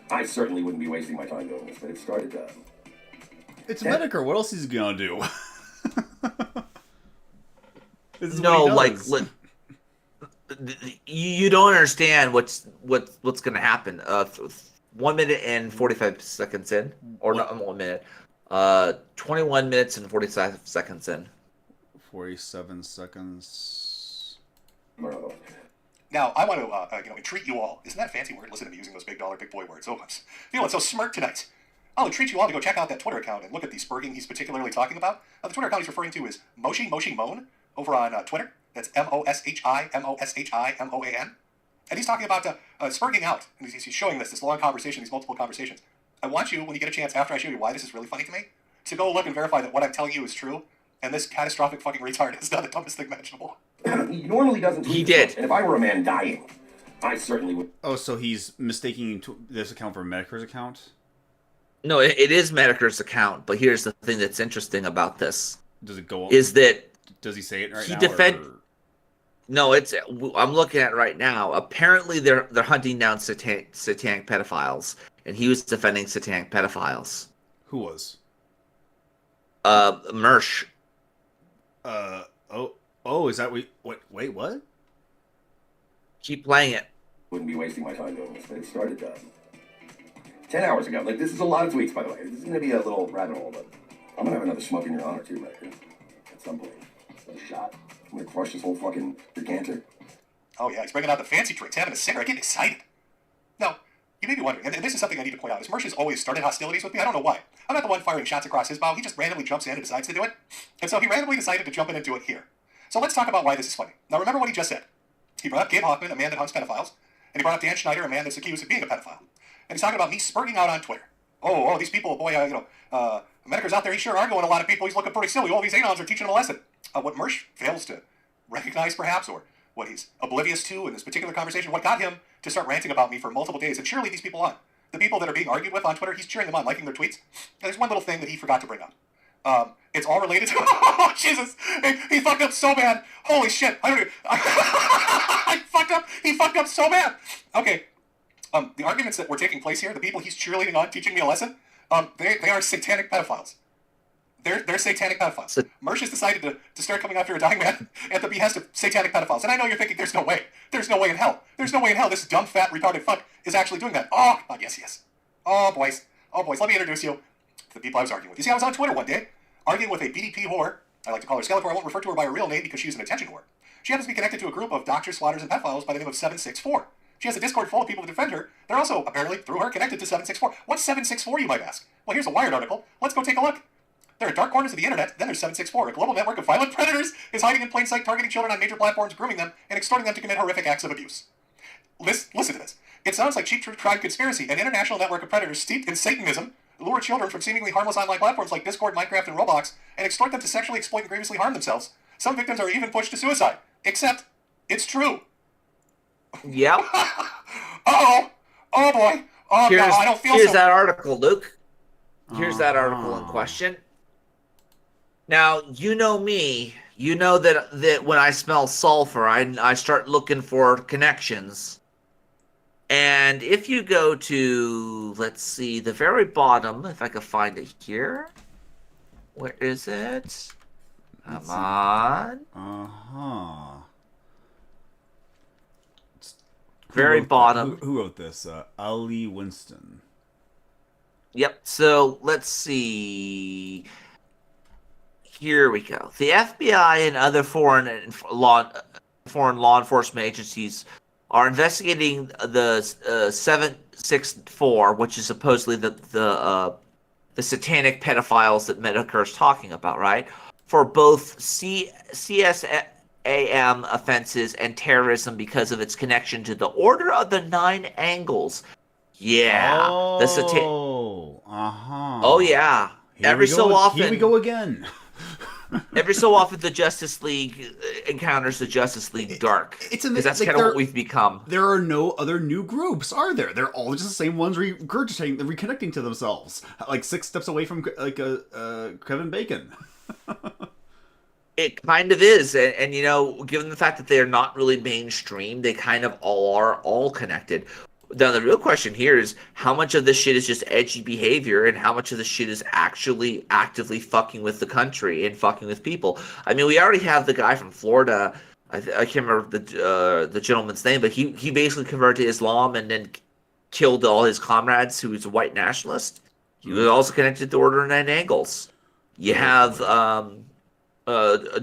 I certainly wouldn't be wasting my time doing this, but it started It's Medicare. What else is he gonna do? You don't understand what's gonna happen. 1 minute and 45 seconds in, or not 1 minute. 21 minutes and 45 seconds in. 47 seconds. Now, I want to entreat you all. Isn't that a fancy word? Listen to me using those big dollar, big boy words. Oh, I'm feeling so smart tonight. I'll entreat you all to go check out that Twitter account and look at the spurging he's particularly talking about. The Twitter account he's referring to is Moshi Moan over on Twitter. That's MOSHIMOSHIMOAN. And he's talking about spurging out. And he's showing this long conversation, these multiple conversations. I want you, when you get a chance, after I show you why this is really funny to me, to go look and verify that what I'm telling you is true, and this catastrophic fucking retard has done the dumbest thing imaginable. He normally doesn't tweet. He did. And if I were a man dying, I certainly would. Oh, so he's mistaking this account for Medicare's account? No, it is Medicare's account, but here's the thing that's interesting about this. Does it go? Is that does he say it right now? No, I'm looking at it right now. Apparently, they're hunting down satanic pedophiles, and he was defending satanic pedophiles. Who was? Mersh. Oh, is that wait, what? Keep playing it. Wouldn't be wasting my time doing this, but it started 10 hours ago. Like, this is a lot of tweets, by the way. This is going to be a little rabbit hole, but I'm going to have another smoke in your honor, too, Medicare. At some point. A shot. I'm going to crush this whole fucking decanter. Oh yeah, he's bringing out the fancy drinks, having a cigarette, getting excited. Now, you may be wondering, and this is something I need to point out, is Mersh has always started hostilities with me. I don't know why. I'm not the one firing shots across his bow. He just randomly jumps in and decides to do it. And so he randomly decided to jump in and do it here. So let's talk about why this is funny. Now remember what he just said. He brought up Gabe Hoffman, a man that hunts pedophiles, and he brought up Dan Schneider, a man that's accused of being a pedophile. And he's talking about me spurting out on Twitter. Oh, these people, boy, Medicker's out there, he's sure arguing a lot of people, he's looking pretty silly. All these anons are teaching him a lesson. What Mersh fails to recognize, perhaps, or what he's oblivious to in this particular conversation, what got him to start ranting about me for multiple days and cheerlead these people on. The people that are being argued with on Twitter, he's cheering them on, liking their tweets. And there's one little thing that he forgot to bring up. It's all related to... Oh, Jesus! He fucked up so bad. Holy shit. He fucked up so bad. Okay. The arguments that were taking place here, the people he's cheerleading on, teaching me a lesson, they are satanic pedophiles. They're satanic pedophiles. Mersh has decided to start coming after a dying man at the behest of satanic pedophiles. And I know you're thinking, there's no way. There's no way in hell. There's no way in hell this dumb, fat, retarded fuck is actually doing that. Oh, God, yes, he is. Oh, boys. Let me introduce you to the people I was arguing with. You see, I was on Twitter one day, arguing with a BDP whore. I like to call her Skeletor. I won't refer to her by her real name because she's an attention whore. She happens to be connected to a group of doctors, slaughters, and pedophiles by the name of 764. She has a Discord full of people to defend her. They're also, apparently, through her, connected to 764. What's 764, you might ask? Well, here's a Wired article. Let's go take a look. There are dark corners of the internet, then there's 764. A global network of violent predators is hiding in plain sight, targeting children on major platforms, grooming them, and extorting them to commit horrific acts of abuse. Listen to this. It sounds like cheap crime conspiracy. An international network of predators steeped in Satanism lure children from seemingly harmless online platforms like Discord, Minecraft, and Roblox, and extort them to sexually exploit and grievously harm themselves. Some victims are even pushed to suicide. Except, it's true. Yep. Uh-oh. Oh, boy. Oh, no, I don't feel so... Here's that article, Luke. Here's that article in question. Now, you know me. You know that when I smell sulfur, I start looking for connections. And if you go to, let's see, the very bottom, if I can find it here. Where is it? Come on. Uh-huh. Very bottom. Who wrote this? Ali Winston. Yep. So let's see. Here we go. The FBI and other foreign law enforcement agencies are investigating the 764, which is supposedly the satanic pedophiles that Medicare is talking about, right? For both CSAM offenses and terrorism because of its connection to the Order of the Nine Angles. Yeah. Oh, Oh, yeah. Here we go again. Every so often, the Justice League encounters the Justice League Dark. Because that's kind of what we've become. There are no other new groups, are there? They're all just the same ones regurgitating, reconnecting to themselves, like 6 steps away from Kevin Bacon. It kind of is, and you know, given the fact that they are not really mainstream, they kind of all connected. Now, the real question here is how much of this shit is just edgy behavior and how much of this shit is actually actively fucking with the country and fucking with people. I mean, we already have the guy from Florida. I can't remember the gentleman's name, but he basically converted to Islam and then killed all his comrades who was a white nationalist. He was also connected to Order of Nine Angles. You have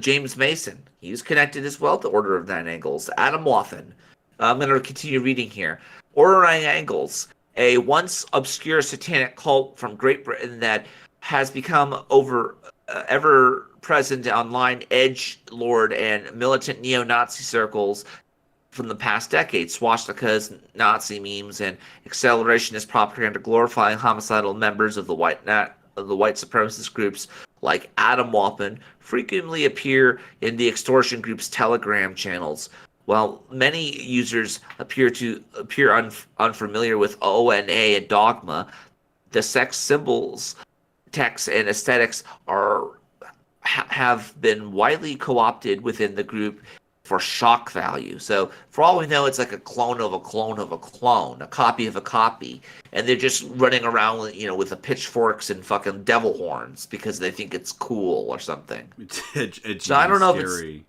James Mason. He was connected as well to Order of Nine Angles. Adam Wathan. I'm going to continue reading here. Order of Nine Angles, a once obscure satanic cult from Great Britain that has become ever present online edgelord and militant neo-Nazi circles from the past decade. Swastikas, Nazi memes, and accelerationist propaganda glorifying homicidal members of the white supremacist groups like Adam Wathan frequently appear in the extortion group's Telegram channels. While many users appear unfamiliar with ONA and Dogma, the sex symbols, texts, and aesthetics have been widely co-opted within the group for shock value. So, for all we know, it's like a clone of a clone of a clone, a copy of a copy, and they're just running around, with the pitchforks and fucking devil horns because they think it's cool or something. So I don't know if it's.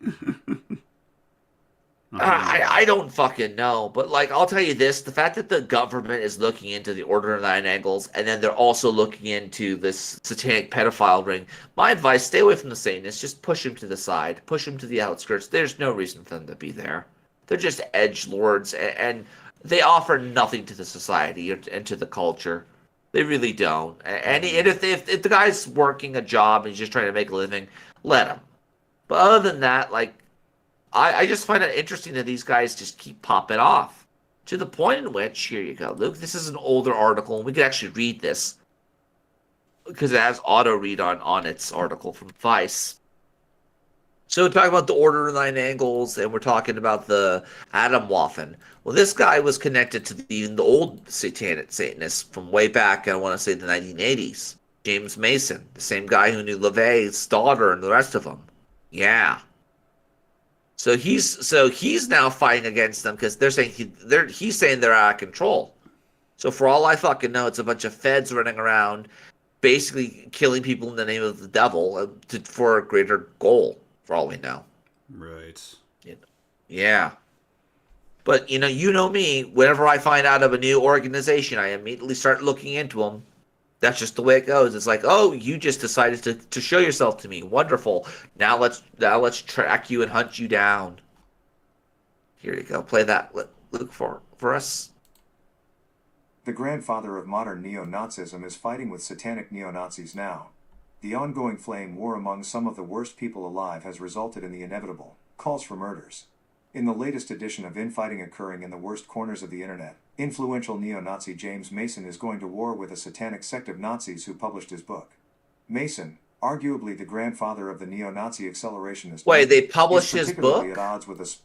I don't fucking know, but I'll tell you this: the fact that the government is looking into the Order of Nine Angles, and then they're also looking into this satanic pedophile ring. My advice: stay away from the Satanists. Just push them to the side, push them to the outskirts. There's no reason for them to be there. They're just edgelords, and they offer nothing to the society and to the culture. They really don't. And if the guy's working a job and he's just trying to make a living, let him. But other than that, like, I just find it interesting that these guys just keep popping off. To the point in which, here you go, Luke, this is an older article, and we could actually read this. Because it has auto-read on its article from Vice. So we're talking about the Order of Nine Angles, and we're talking about the Atomwaffen. Well, this guy was connected to the old Satanists from way back, I want to say the 1980s. James Mason, the same guy who knew LaVey's daughter and the rest of them. Yeah. So he's now fighting against them because they're saying he's saying they're out of control. So for all I fucking know, it's a bunch of feds running around, basically killing people in the name of the devil for a greater goal. For all we know. Right. Yeah. But, you know me. Whenever I find out of a new organization, I immediately start looking into them. That's just the way it goes. It's like, oh, you just decided to show yourself to me. Wonderful. Now let's track you and hunt you down. Here you go. Play that, Luke, for us. The grandfather of modern neo-Nazism is fighting with satanic neo-Nazis now. The ongoing flame war among some of the worst people alive has resulted in the inevitable calls for murders. In the latest edition of Infighting Occurring in the Worst Corners of the Internet, influential neo-Nazi James Mason is going to war with a satanic sect of Nazis who published his book. Mason, arguably the grandfather of the neo-Nazi accelerationist... Wait, they published his book? At odds with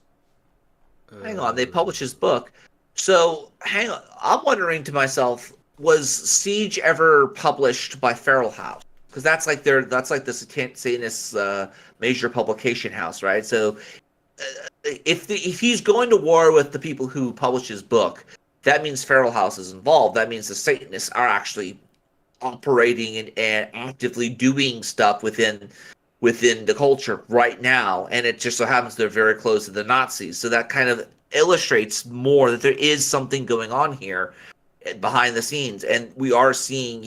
Hang on, they published his book. So, hang on, I'm wondering to myself, was Siege ever published by Feral House? Because that's like the Satanist major publication house, right? So if he's going to war with the people who publish his book, that means Feral House is involved. That means the Satanists are actually operating and actively doing stuff within the culture right now, and it just so happens they're very close to the Nazis. So that kind of illustrates more that there is something going on here behind the scenes, and we are seeing,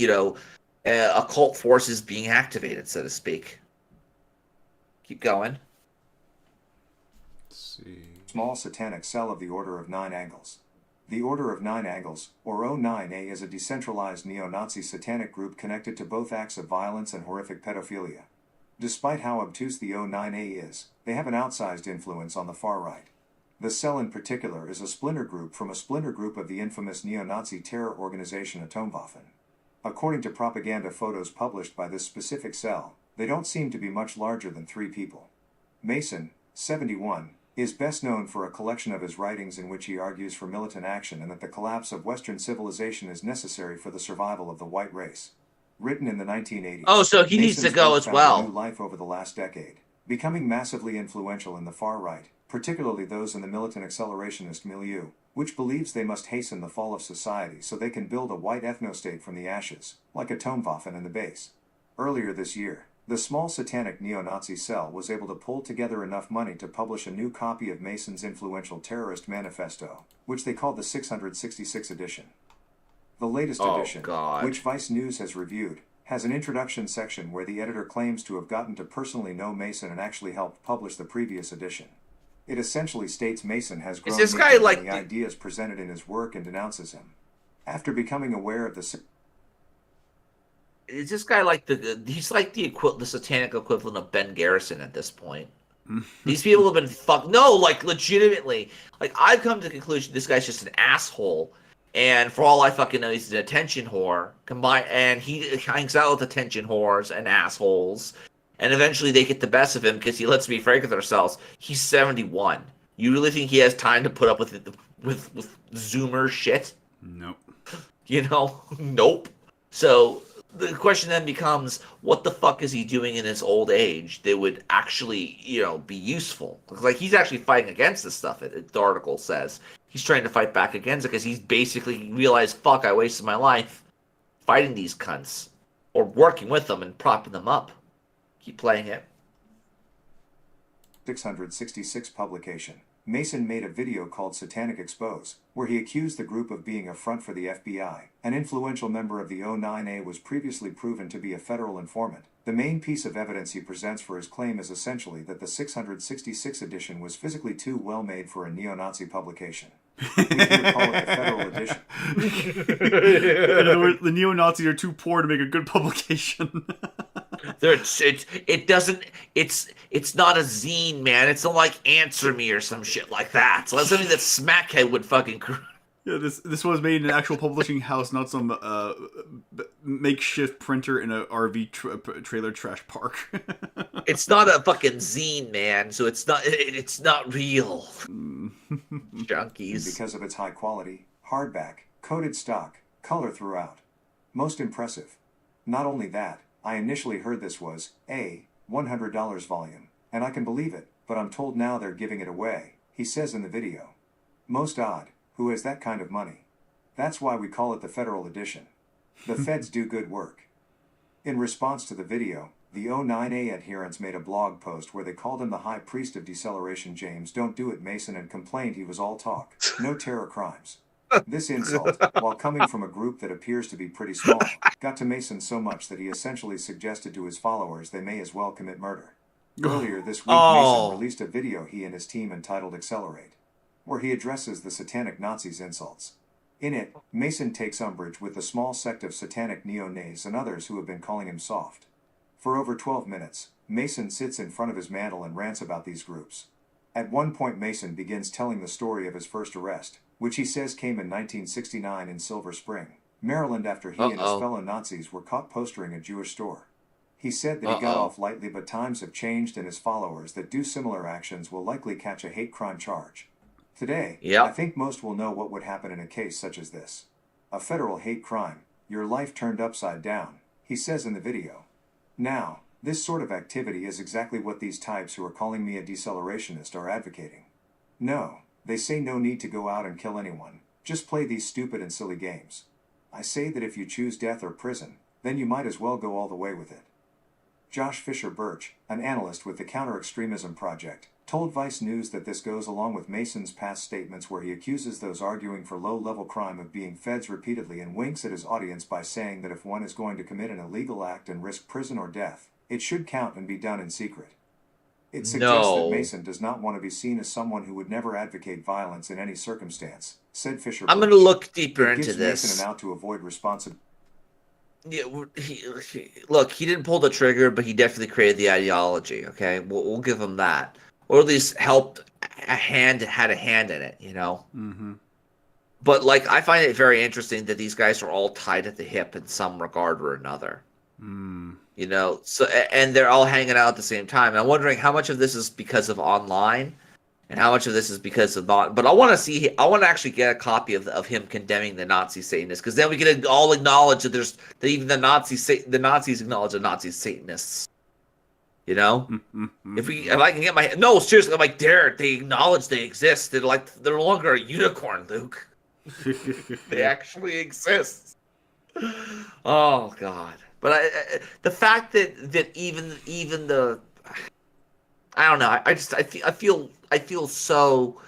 occult forces being activated, so to speak. Keep going. Let's see. Small satanic cell of the Order of Nine Angles. The Order of Nine Angles, or O9A, is a decentralized neo-Nazi satanic group connected to both acts of violence and horrific pedophilia. Despite how obtuse the O9A is, they have an outsized influence on the far right. The cell in particular is a splinter group from a splinter group of the infamous neo-Nazi terror organization Atomwaffen. According to propaganda photos published by this specific cell, they don't seem to be much larger than 3 people. Mason, 71, is best known for a collection of his writings in which he argues for militant action and that the collapse of Western civilization is necessary for the survival of the white race. Written in the 1980s. Oh, so he needs to go as well. New life over the last decade, becoming massively influential in the far right, particularly those in the militant accelerationist milieu, which believes they must hasten the fall of society so they can build a white ethno-state from the ashes, like Atomwaffen in the base. Earlier this year, the small satanic neo-Nazi cell was able to pull together enough money to publish a new copy of Mason's influential terrorist manifesto, which they called the 666 edition. The latest edition, which Vice News has reviewed, has an introduction section where the editor claims to have gotten to personally know Mason and actually helped publish the previous edition. It essentially states Mason has grown this guy like the ideas presented in his work and denounces him. After becoming aware of the... Is this guy like he's like the satanic equivalent of Ben Garrison at this point? These people have been no, like legitimately. Like I've come to the conclusion this guy's just an asshole. And for all I fucking know, he's an attention whore. And he hangs out with attention whores and assholes. And eventually they get the best of him because let's be frank with ourselves. He's 71. You really think he has time to put up with Zoomer shit? Nope. Nope. So the question then becomes, what the fuck is he doing in his old age that would actually, be useful? Like he's actually fighting against this stuff. The article says he's trying to fight back against it because he's basically realized, fuck, I wasted my life fighting these cunts or working with them and propping them up. Keep playing it. 666 publication, Mason made a video called Satanic Expose, where he accused the group of being a front for the FBI. An influential member of the 09A was previously proven to be a federal informant. The main piece of evidence he presents for his claim is essentially that the 666 edition was physically too well made for a neo-Nazi publication. We would call it the federal edition. In other words, the neo-Nazis are too poor to make a good publication. It's not a zine, man. It's not like Answer Me or some shit like that. So that's something that Smackhead would fucking. Yeah, this was made in an actual publishing house, not some makeshift printer in a RV trailer trash park. It's not a fucking zine, man. So it's not real. Junkies. Because of its high quality, hardback, coated stock, color throughout. Most impressive. Not only that, I initially heard this was a $100 volume, and I can believe it, but I'm told now they're giving it away, he says in the video. Most odd. Who has that kind of money? That's why we call it the federal edition. The feds do good work. In response to the video, the 09A adherents made a blog post where they called him the high priest of deceleration James Don't Do It Mason and complained he was all talk, no terror crimes. This insult, while coming from a group that appears to be pretty small, got to Mason so much that he essentially suggested to his followers they may as well commit murder. Earlier this week, Mason released a video he and his team entitled Accelerate, where he addresses the satanic Nazis' insults. In it, Mason takes umbrage with the small sect of satanic neo-Nazis and others who have been calling him soft. For over 12 minutes, Mason sits in front of his mantle and rants about these groups. At one point, Mason begins telling the story of his first arrest, which he says came in 1969 in Silver Spring, Maryland, after he and his fellow Nazis were caught postering a Jewish store. He said that he got off lightly, but times have changed and his followers that do similar actions will likely catch a hate crime charge. Today, I think most will know what would happen in a case such as this. A federal hate crime, your life turned upside down, he says in the video. Now, this sort of activity is exactly what these types who are calling me a decelerationist are advocating. No, they say no need to go out and kill anyone, just play these stupid and silly games. I say that if you choose death or prison, then you might as well go all the way with it. Josh Fisher Birch, an analyst with the Counter-Extremism Project, told Vice News that this goes along with Mason's past statements where he accuses those arguing for low-level crime of being feds repeatedly and winks at his audience by saying that if one is going to commit an illegal act and risk prison or death, it should count and be done in secret. It suggests that Mason does not want to be seen as someone who would never advocate violence in any circumstance, said Fisher. I'm going to look deeper into this. Mason an out to avoid responsibility. Yeah, look, he didn't pull the trigger, but he definitely created the ideology. Okay, we'll give him that, or at least helped had a hand in it. You know. Mm-hmm. But like, I find it very interesting that these guys are all tied at the hip in some regard or another. You know, so and they're all hanging out at the same time. And I'm wondering how much of this is because of online, and how much of this is because of not. But I want to actually get a copy of him condemning the Nazi Satanists, because then we can all acknowledge that even the Nazis acknowledge the Nazi Satanists. You know, if I can get seriously, I'm like, they acknowledge they exist. They're no longer a unicorn, Luke. They actually exist. Oh God. But the fact that even the, I don't know, I feel so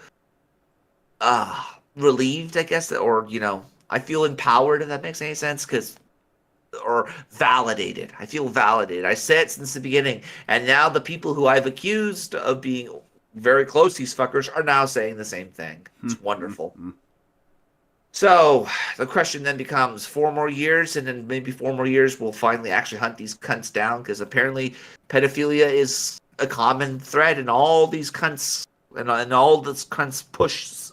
relieved, I guess, or you know, I feel empowered, if that makes any sense, or validated. I feel validated. I said it since the beginning, and now the people who I've accused of being very close to these fuckers are now saying the same thing. It's wonderful. So the question then becomes 4 more years, and then maybe 4 more years we'll finally actually hunt these cunts down, because apparently pedophilia is a common thread in all these cunts, and all this cunts push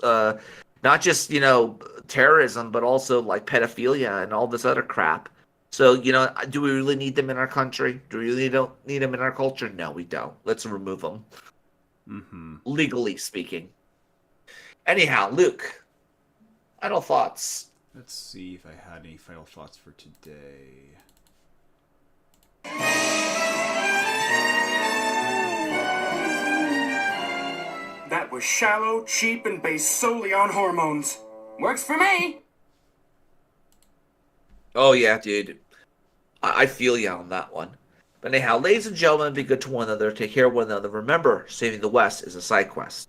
not just, you know, terrorism, but also like pedophilia and all this other crap. So, you know, do we really need them in our country? Do we really don't need them in our culture? No, we don't. Let's remove them. Legally speaking. Anyhow, Luke, final thoughts. Let's see if I had any final thoughts for today. That was shallow, cheap, and based solely on hormones. Works for me! Oh yeah, dude. I feel you on that one. But anyhow, ladies and gentlemen, be good to one another. Take care of one another. Remember, saving the West is a side quest.